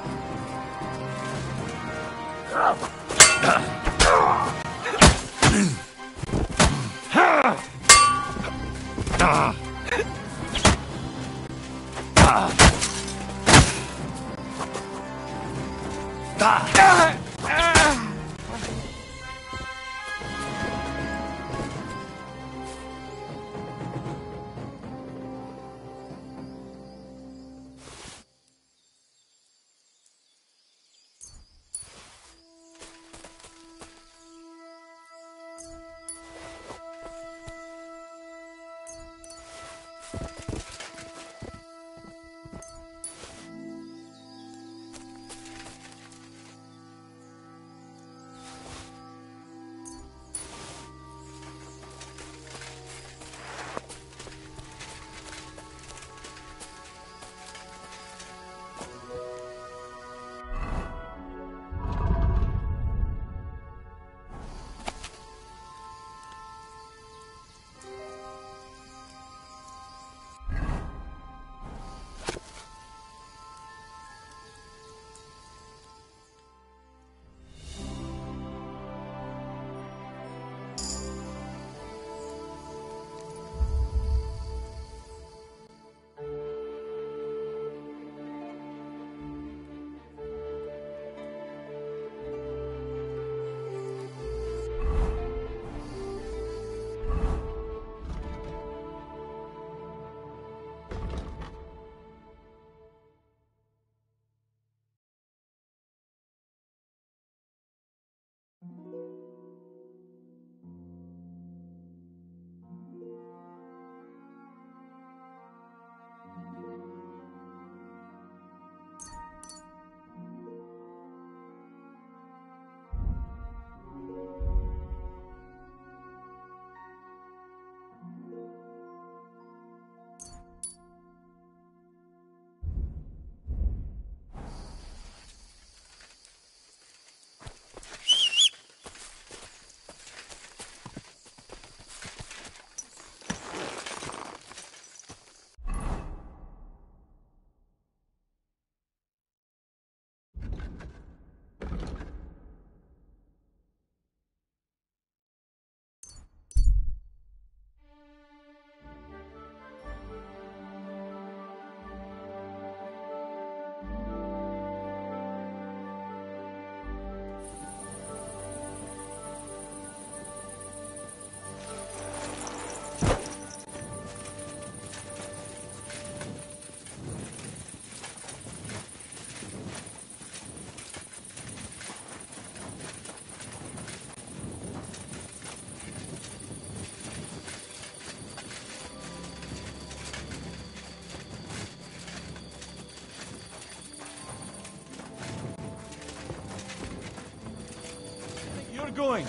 Going.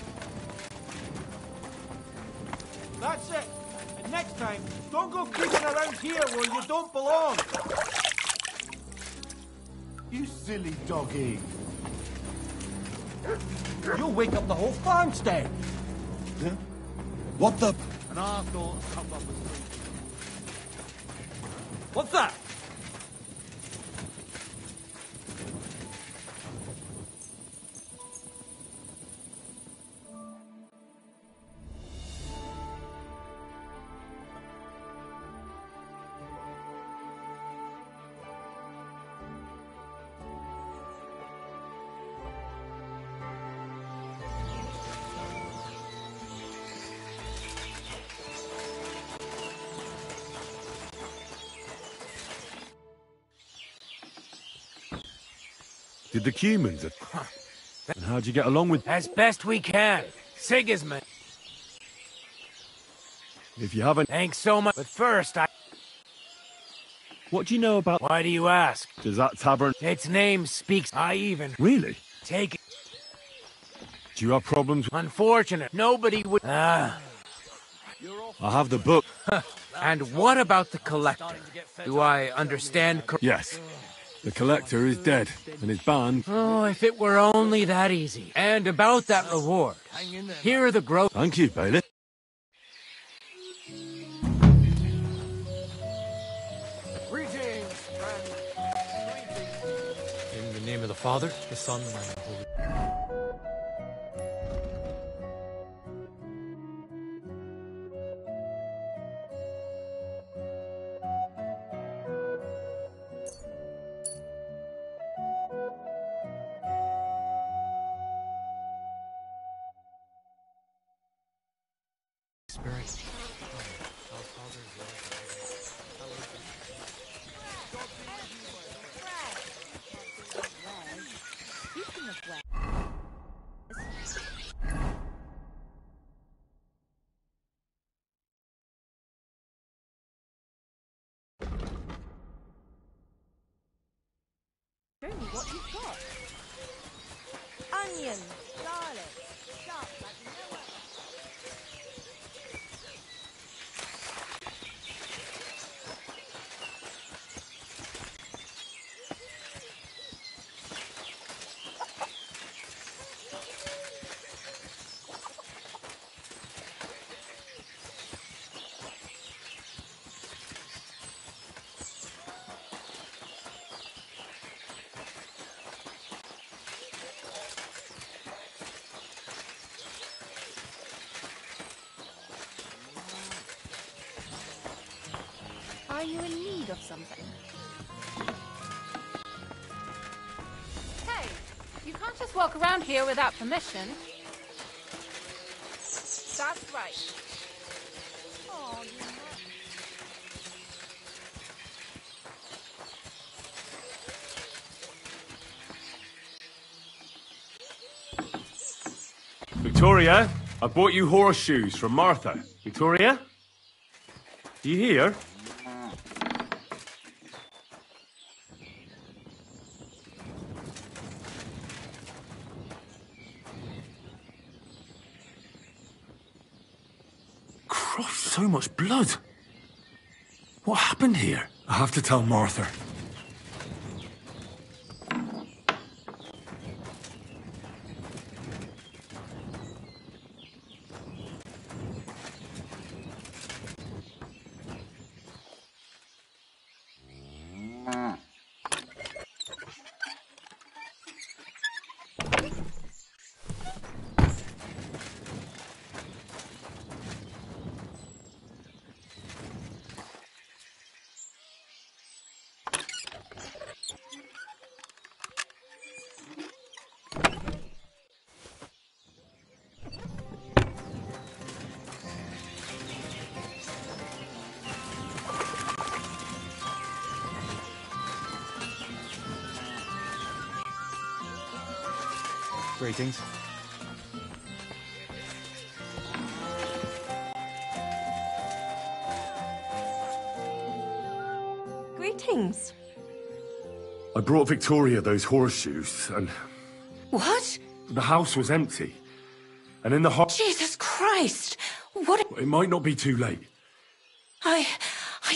That's it. And next time, don't go creeping around here where you don't belong. You silly doggy. You'll wake up the whole farmstead. Huh? What the? And I thought someone was... What's that? Did the humans... And how'd you get along with... As best we can. Sigismund. If you haven't... Thanks so much. But first, What do you know about... Why do you ask? Does that tavern... Its name speaks... I even... Really? Take it. Do you have problems... Unfortunate. Nobody would... I have the book. And what about the collector? Do I understand... Yes. The collector is dead, and his band... Oh, if it were only that easy. And about that reward. Here are the growth. Thank you, Bailiff. In the name of the Father, the Son, and the Holy... Spirit. Show me what you've got. Onion, garlic, sharp like no other. Are you in need of something? Hey, you can't just walk around here without permission. That's right. Oh, you're not. Victoria, I bought you horseshoes from Martha. Victoria? You here? Christ, so much blood. What happened here? I have to tell Martha. Greetings. Greetings. I brought Victoria those horseshoes, and What? the house was empty. And in the Jesus Christ! What? It might not be too late. I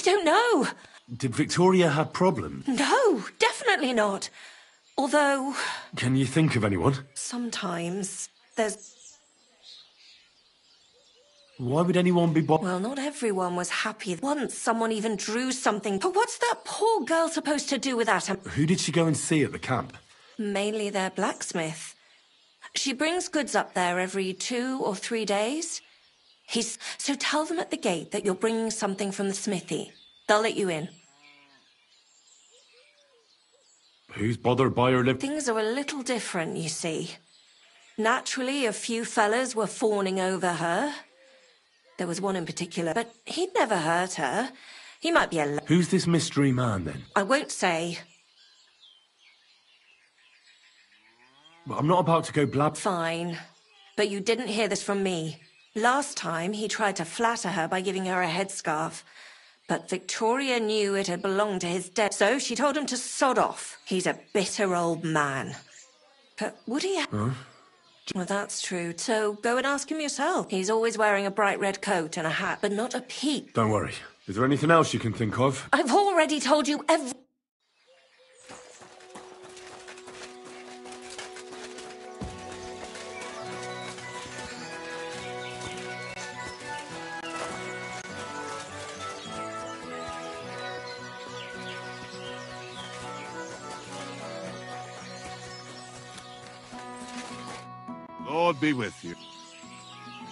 don't know. Did Victoria have problems? No, definitely not. Although, Can you think of anyone? sometimes there's... Why would anyone be Well, not everyone was happy. Once someone even drew something. But what's that poor girl supposed to do with that? Who did she go and see at the camp? Mainly their blacksmith. She brings goods up there every 2 or 3 days. So tell them at the gate that you're bringing something from the smithy. They'll let you in. Who's bothered by her lip? Things are a little different, you see. Naturally, a few fellas were fawning over her. There was one in particular, but he'd never hurt her. He might be a... Who's this mystery man, then? I won't say. I'm not about to go blab... Fine. But you didn't hear this from me. Last time, he tried to flatter her by giving her a headscarf. But Victoria knew it had belonged to his dead, so she told him to sod off. He's a bitter old man. But would he... Huh? Well, that's true. So go and ask him yourself. He's always wearing a bright red coat and a hat, but not a peep. Don't worry. Is there anything else you can think of? I've already told you Lord be with you.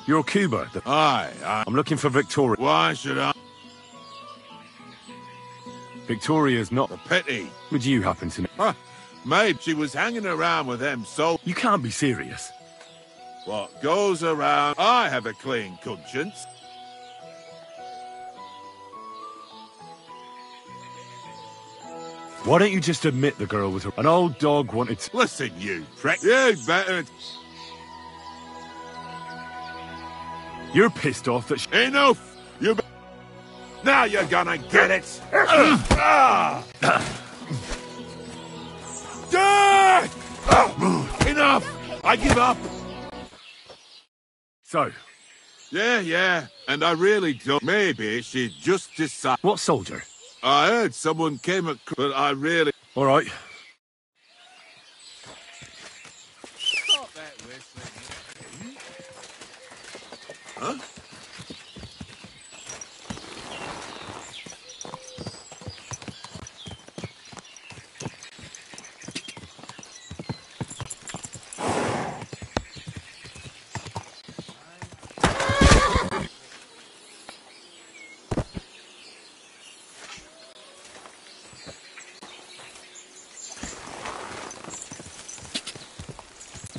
You're Cuba. Aye. I'm looking for Victoria. Why should I? Victoria's not A pity. Would you happen to know? Huh. Mate, she was hanging around with them, so... You can't be serious. What goes around... I have a clean conscience. Why don't you just admit the girl was an old dog wanted to... Listen, you prick. You better... You're pissed off that Enough! Now you're gonna get it! Enough! I give up! So? Yeah, and I really don't... Maybe she just decided... What soldier? I heard someone came across... But I really... All right. Stop that whistling. Huh?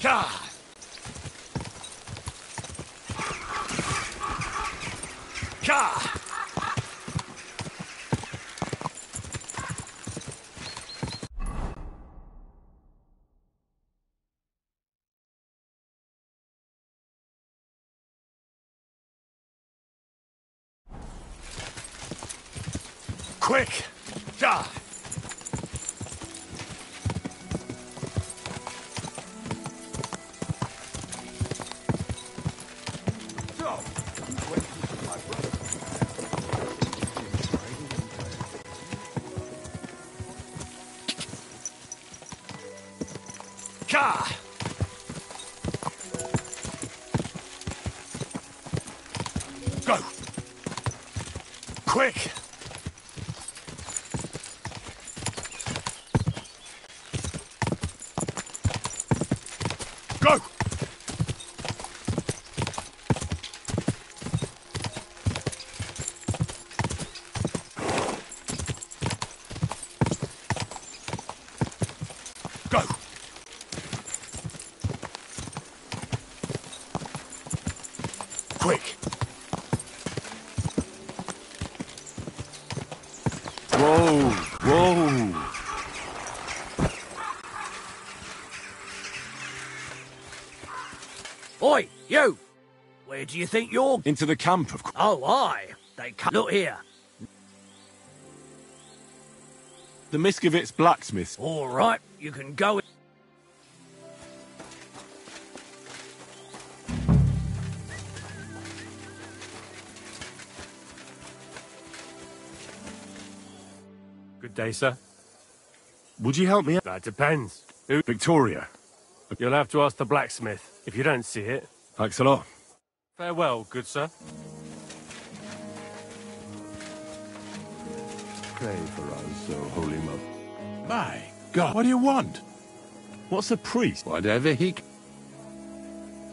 God! God! Quick! God! God! Go! Quick! Go! Go! Quick! Whoa! Whoa! Oi, you! Where do you think you're... Into the camp, of course. Oh, aye. They come... Look here. The Miskovitz blacksmith. All right, you can go... Good day, sir. Would you help me out? That depends. Who? Victoria. You'll have to ask the blacksmith if you don't see it. Thanks a lot. Farewell, good sir. Pray for us, O Holy Mother. My God, what do you want? What's a priest? Whatever he...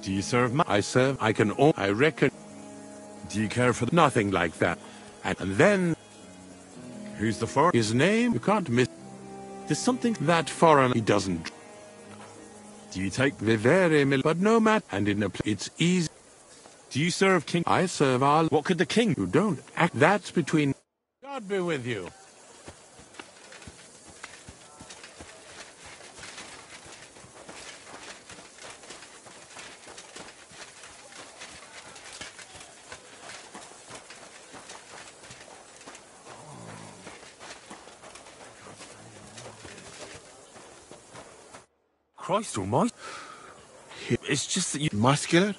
Do you serve I serve, I can... I reckon... Do you care for... Nothing like that. And then... Who's the foreign? His name? You can't miss... There's something... That foreign... He doesn't... Do you take... The very but no matter. And in a... It's easy. Do you serve king... I serve all... What could the king... You don't act... That's between... God be with you. Christ almighty. It's just that you... Muscular?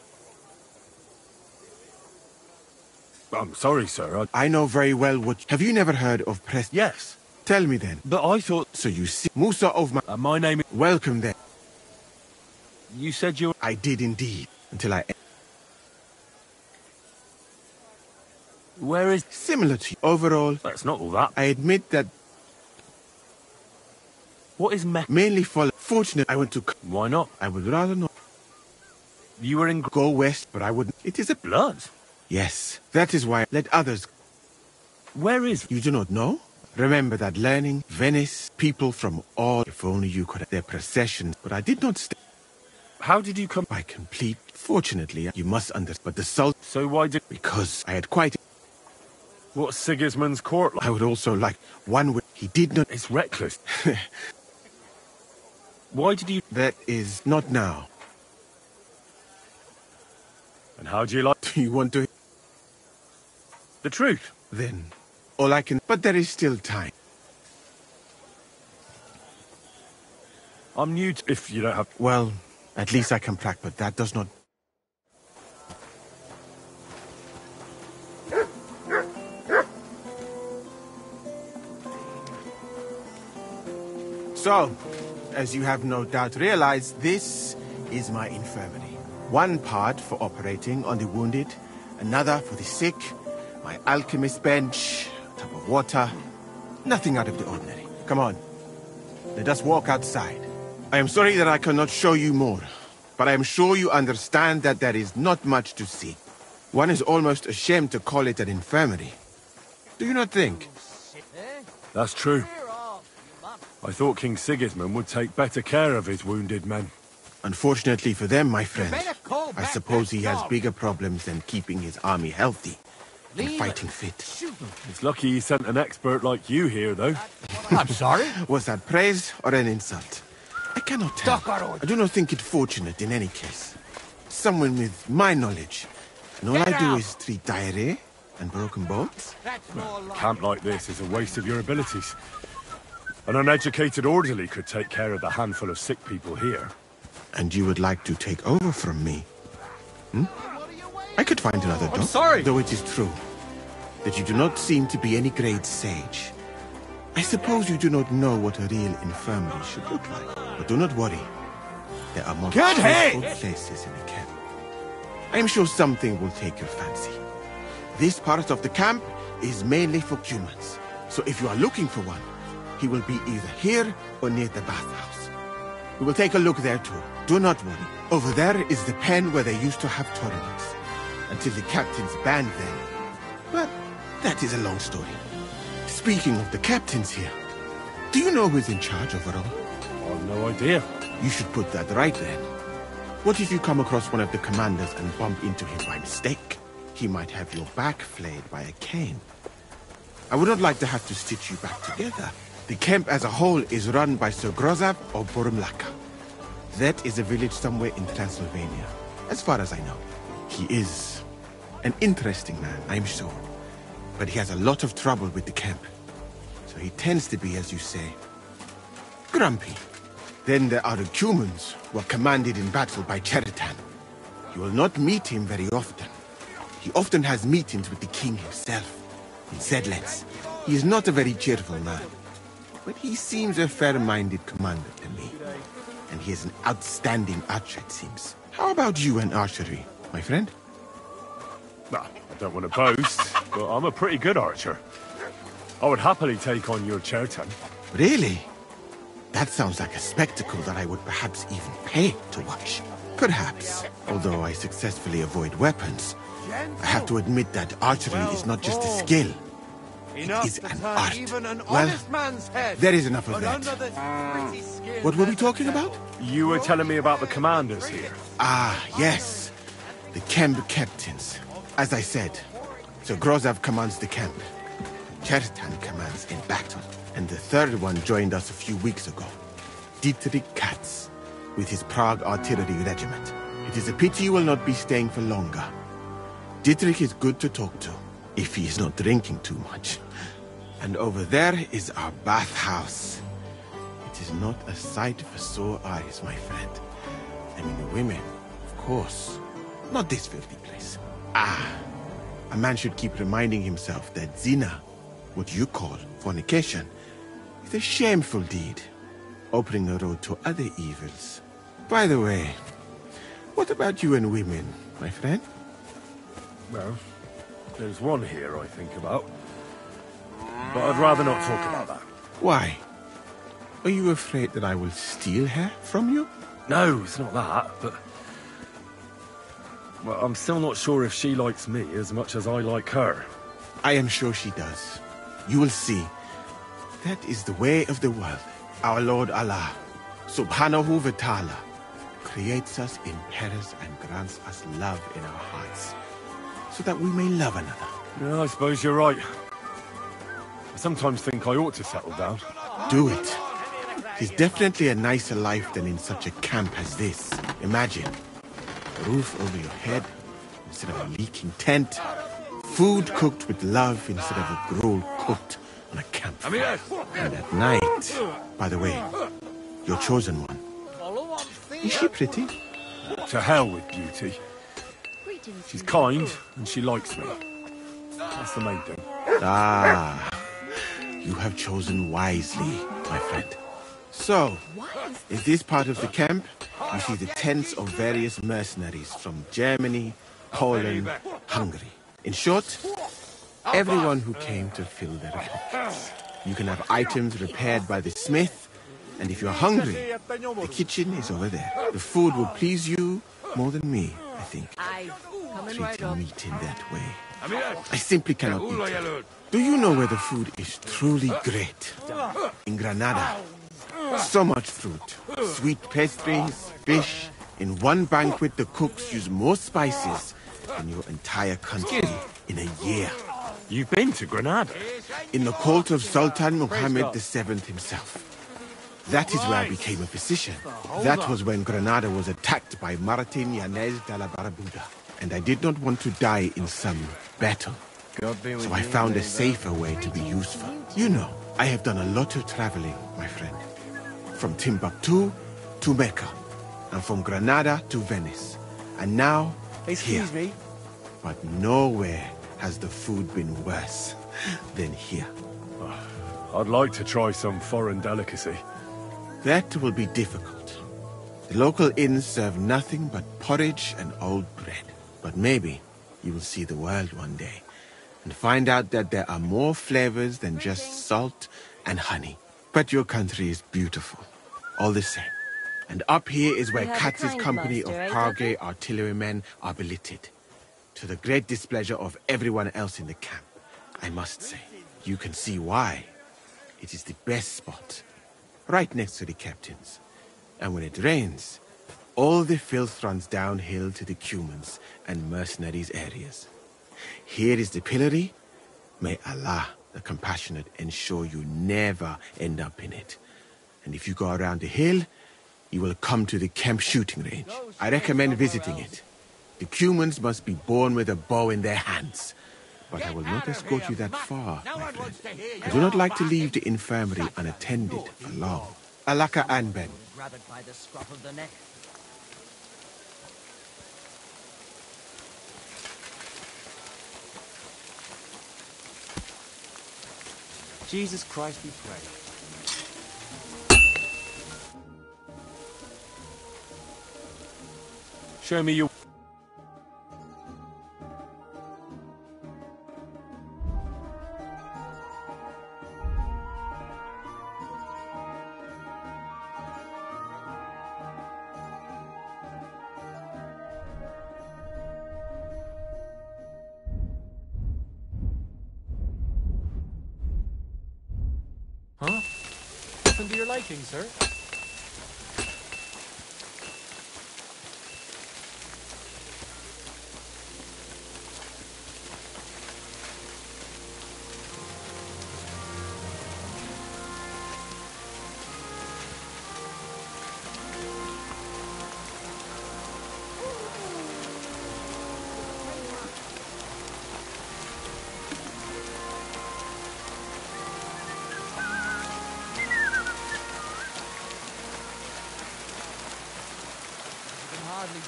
I'm sorry, sir. I know very well what... Have you never heard of Press... Yes. Tell me then. But I thought... So you see... Musa of my... my name is... Welcome then. You said you... I did indeed. Until I... Where is... Similar to you. Overall... That's not all that. I admit that... What is Mainly for... Fortunate I went to... Why not? I would rather not... You were in... Go west, but I wouldn't. It is a... Blood? Yes, that is why. Let others... Where is... You do not know? Remember that learning, Venice, people from all... If only you could have their processions, but I did not stay. How did you come... By complete... Fortunately, you must understand, but the Sultan... So why did... Because I had quite... What's Sigismund's court like? I would also like one where he did not... It's reckless. Why did you... That is not now. And how do you like... Do you want to... The truth? Then, all I can... But there is still time. I'm new to... If you don't have... Well, at least I can practice, but that does not... So, as you have no doubt realized, this is my infirmary. One part for operating on the wounded, another for the sick, my alchemist bench, a tub of water. Nothing out of the ordinary. Come on, let us walk outside. I am sorry that I cannot show you more, but I am sure you understand that there is not much to see. One is almost ashamed to call it an infirmary. Do you not think? That's true. I thought King Sigismund would take better care of his wounded men. Unfortunately for them, my friend, I suppose he has bigger problems than keeping his army healthy and fighting fit. It's lucky he sent an expert like you here, though. I'm sorry? Was that praise or an insult? I cannot tell. I do not think it fortunate in any case. Someone with my knowledge, and all I do is treat diarrhea and broken bones. A camp like this is a waste of your abilities. An uneducated orderly could take care of the handful of sick people here. And you would like to take over from me? I could find another doctor. Sorry. Though it is true that you do not seem to be any great sage. I suppose you do not know what a real infirmary should look like. But do not worry. There are more peaceful places in the camp. I am sure something will take your fancy. This part of the camp is mainly for humans. So if you are looking for one, he will be either here or near the bathhouse. We will take a look there too. Do not worry. Over there is the pen where they used to have tournaments. Until the captains banned them. But that is a long story. Speaking of the captains here, do you know who's in charge overall? I've no idea. You should put that right then. What if you come across one of the commanders and bump into him by mistake? He might have your back flayed by a cane. I would not like to have to stitch you back together. The camp as a whole is run by Sir Grozav or Borumlaka. That is a village somewhere in Transylvania, as far as I know. He is an interesting man, I'm sure. But he has a lot of trouble with the camp. So he tends to be, as you say, grumpy. Then there are the Cumans, who are commanded in battle by Cheritan. You will not meet him very often. He often has meetings with the king himself, in Zedlets. He is not a very cheerful man. But he seems a fair-minded commander to me. And he is an outstanding archer, it seems. How about you and archery, my friend? Well, I don't want to boast, but I'm a pretty good archer. I would happily take on your Chertan. Really? That sounds like a spectacle that I would perhaps even pay to watch. Perhaps, although I successfully avoid weapons. I have to admit that archery is not just a skill. It is an art. Well, there is enough of that. What were we talking about? You were telling me about the commanders here. Ah, yes. The camp captains. As I said, Sir Grozav commands the camp. Chertan commands in battle. And the third one joined us a few weeks ago. Dietrich Katz, with his Prague artillery regiment. It is a pity you will not be staying for longer. Dietrich is good to talk to, if he is not drinking too much. And over there is our bathhouse. It is not a sight for sore eyes, my friend. I mean, the women, of course. Not this filthy place. Ah, a man should keep reminding himself that zina, what you call fornication, is a shameful deed, opening a road to other evils. By the way, what about you and women, my friend? Well, there's one here I think about. But I'd rather not talk about that. Why? Are you afraid that I will steal her from you? No, it's not that, but... Well, I'm still not sure if she likes me as much as I like her. I am sure she does. You will see. That is the way of the world. Our Lord Allah, Subhanahu wa Ta'ala, creates us in pairs and grants us love in our hearts, so that we may love another. Yeah, I suppose you're right. I sometimes think I ought to settle down. Do it. It's definitely a nicer life than in such a camp as this. Imagine, a roof over your head instead of a leaking tent, food cooked with love instead of a gruel cooked on a campfire. And at night, by the way, your chosen one, is she pretty? To hell with beauty. She's kind and she likes me. That's the main thing. Ah, you have chosen wisely, my friend. So, in this part of the camp, you see the tents of various mercenaries from Germany, Poland, Hungary. In short, everyone who came to fill their pockets. You can have items repaired by the smith, and if you're hungry, the kitchen is over there. The food will please you more than me, I think. Treating meat in that way, I simply cannot eat it. Do you know where the food is truly great? In Granada. So much fruit, sweet pastries, fish. In one banquet, the cooks use more spices than your entire country in a year. You've been to Granada? In the court of Sultan Muhammad VII himself. That is where I became a physician. That was when Granada was attacked by Martin Yanez de la Barbuda. And I did not want to die in some battle. So I found a safer way to be useful. You know, I have done a lot of traveling, my friend. From Timbuktu to Mecca. And from Granada to Venice. And now, Excuse me? But nowhere has the food been worse than here. I'd like to try some foreign delicacy. That will be difficult. The local inns serve nothing but porridge and old bread. But maybe you will see the world one day and find out that there are more flavors than just salt and honey. But your country is beautiful, all the same. And up here is where Katz's company of Parge artillerymen are billeted. To the great displeasure of everyone else in the camp, I must say. You can see why. It is the best spot, right next to the captain's. And when it rains, all the filth runs downhill to the Cumans and mercenaries areas. Here is the pillory. May Allah, the compassionate, ensure you never end up in it. And if you go around the hill, you will come to the camp shooting range. I recommend visiting it. The Cumans must be born with a bow in their hands. But I will not escort you that far, my friend. I do not like to leave the infirmary unattended for long. Alaka Anben. Grab it by the scruff of the neck. Jesus Christ, we pray. Show me your... Huh? Nothing to your liking, sir?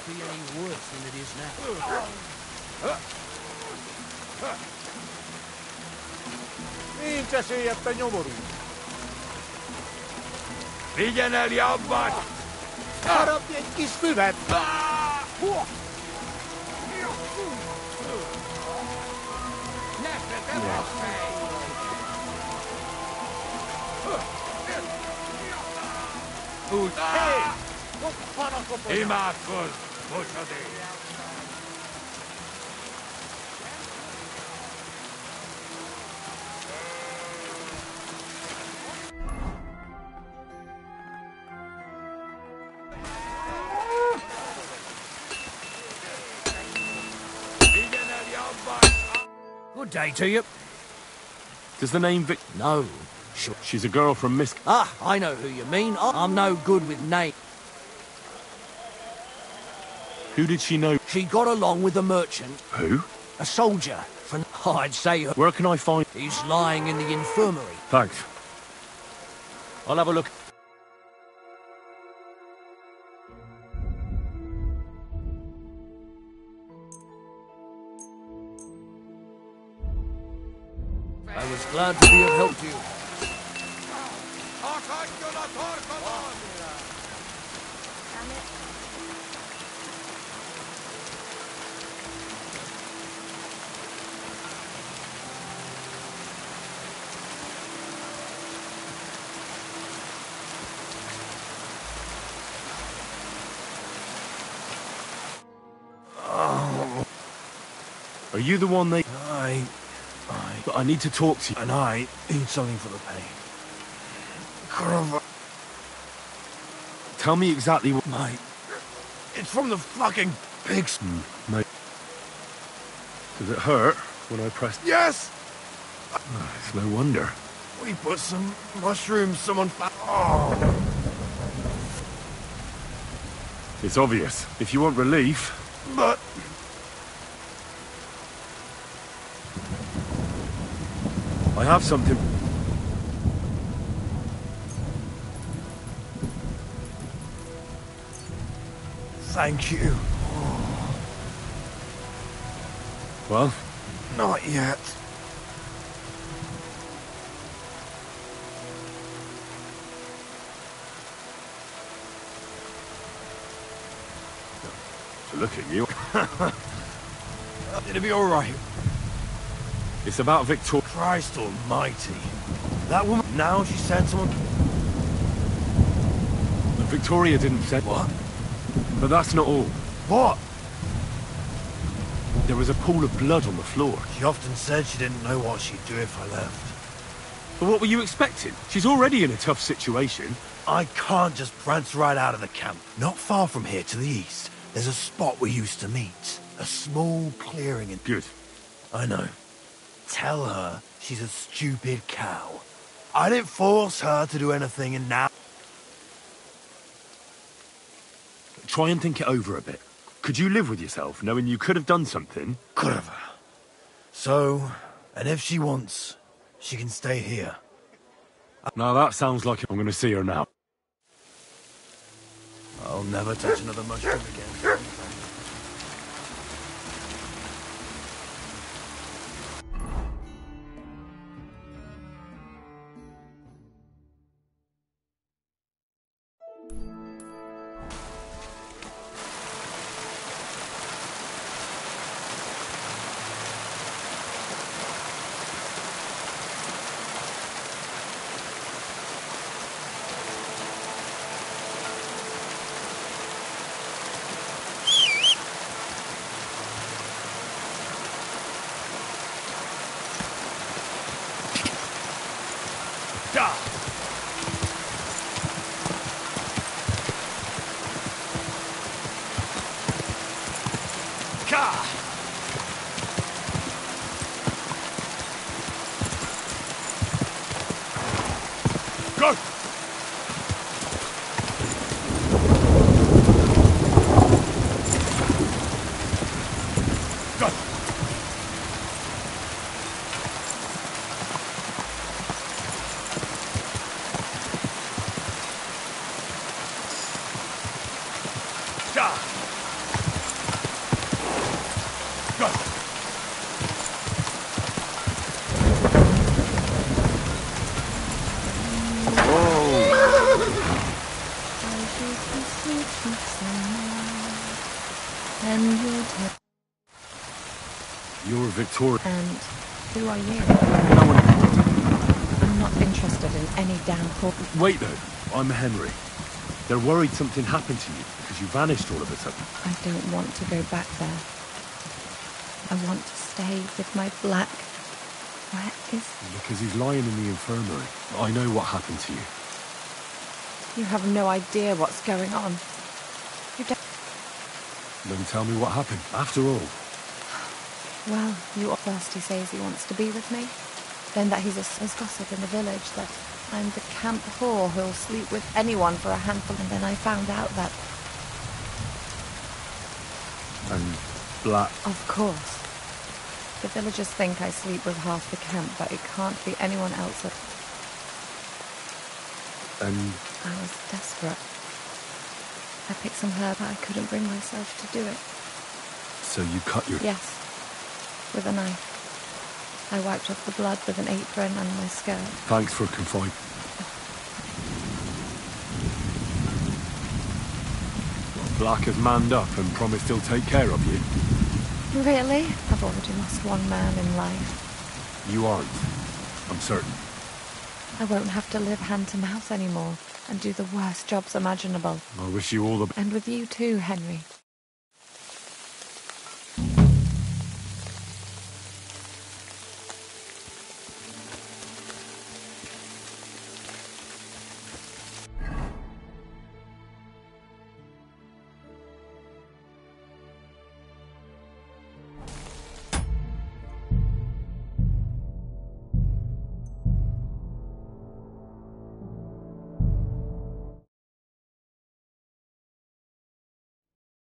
Be any worse than it is now. Minkä sieltä jomoru? Viljenä liammat! Saada pietkis hyvät! Imakos, Moshade! Good day to you. Does the name Vic... No. Sure. She's a girl from Misk... Ah, I know who you mean. I'm no good with names. Who did she know? She got along with a merchant. Who? A soldier. From... I'd say... Where can I find... He's lying in the infirmary. Thanks. I'll have a look. I was glad to be of help to you. Are you the one they... But I need to talk to you. And I need something for the pain. Tell me exactly what... Mate, it's from the fucking pigs. Mate. Does it hurt when I press... Yes! It's no wonder. We put some mushrooms someone found. Oh. It's obvious. If you want relief... But... I have something... Thank you. Well? Not yet. To look at you. It'll be alright. It's about Victoria. Christ almighty. That woman... Now she said someone... But Victoria didn't say... What? But that's not all. What? There was a pool of blood on the floor. She often said she didn't know what she'd do if I left. But what were you expecting? She's already in a tough situation. I can't just prance right out of the camp. Not far from here to the east, there's a spot we used to meet. A small clearing in... Good. I know. Tell her she's a stupid cow. I didn't force her to do anything, and now... Try and think it over a bit. Could you live with yourself, knowing you could have done something? Could have. So, and if she wants, she can stay here. Now that sounds like I'm going to see her now. I'll never touch another mushroom again. Go! Go! You're Victoria. And who are you? No one... I'm not interested in any damn corp... Wait, though. I'm Henry. They're worried something happened to you because you vanished all of a sudden. I don't want to go back there. I want to stay with my black... Where is... Because he's lying in the infirmary. I know what happened to you. You have no idea what's going on. You don't... Then tell me what happened. After all. Well, first he says he wants to be with me. Then that he's as gossip in the village, that I'm the camp whore who'll sleep with anyone for a handful. And then I found out that... And Black... Of course. The villagers think I sleep with half the camp, but it can't be anyone else. And... I was desperate. I picked some herb, but I couldn't bring myself to do it. So you cut your... Yes. With a knife. I wiped off the blood with an apron and my skirt. Thanks for confiding. Black has manned up and promised he'll take care of you. Really? I've already lost one man in life. You aren't. I'm certain. I won't have to live hand to mouth anymore and do the worst jobs imaginable. I wish you all the... And with you too, Henry.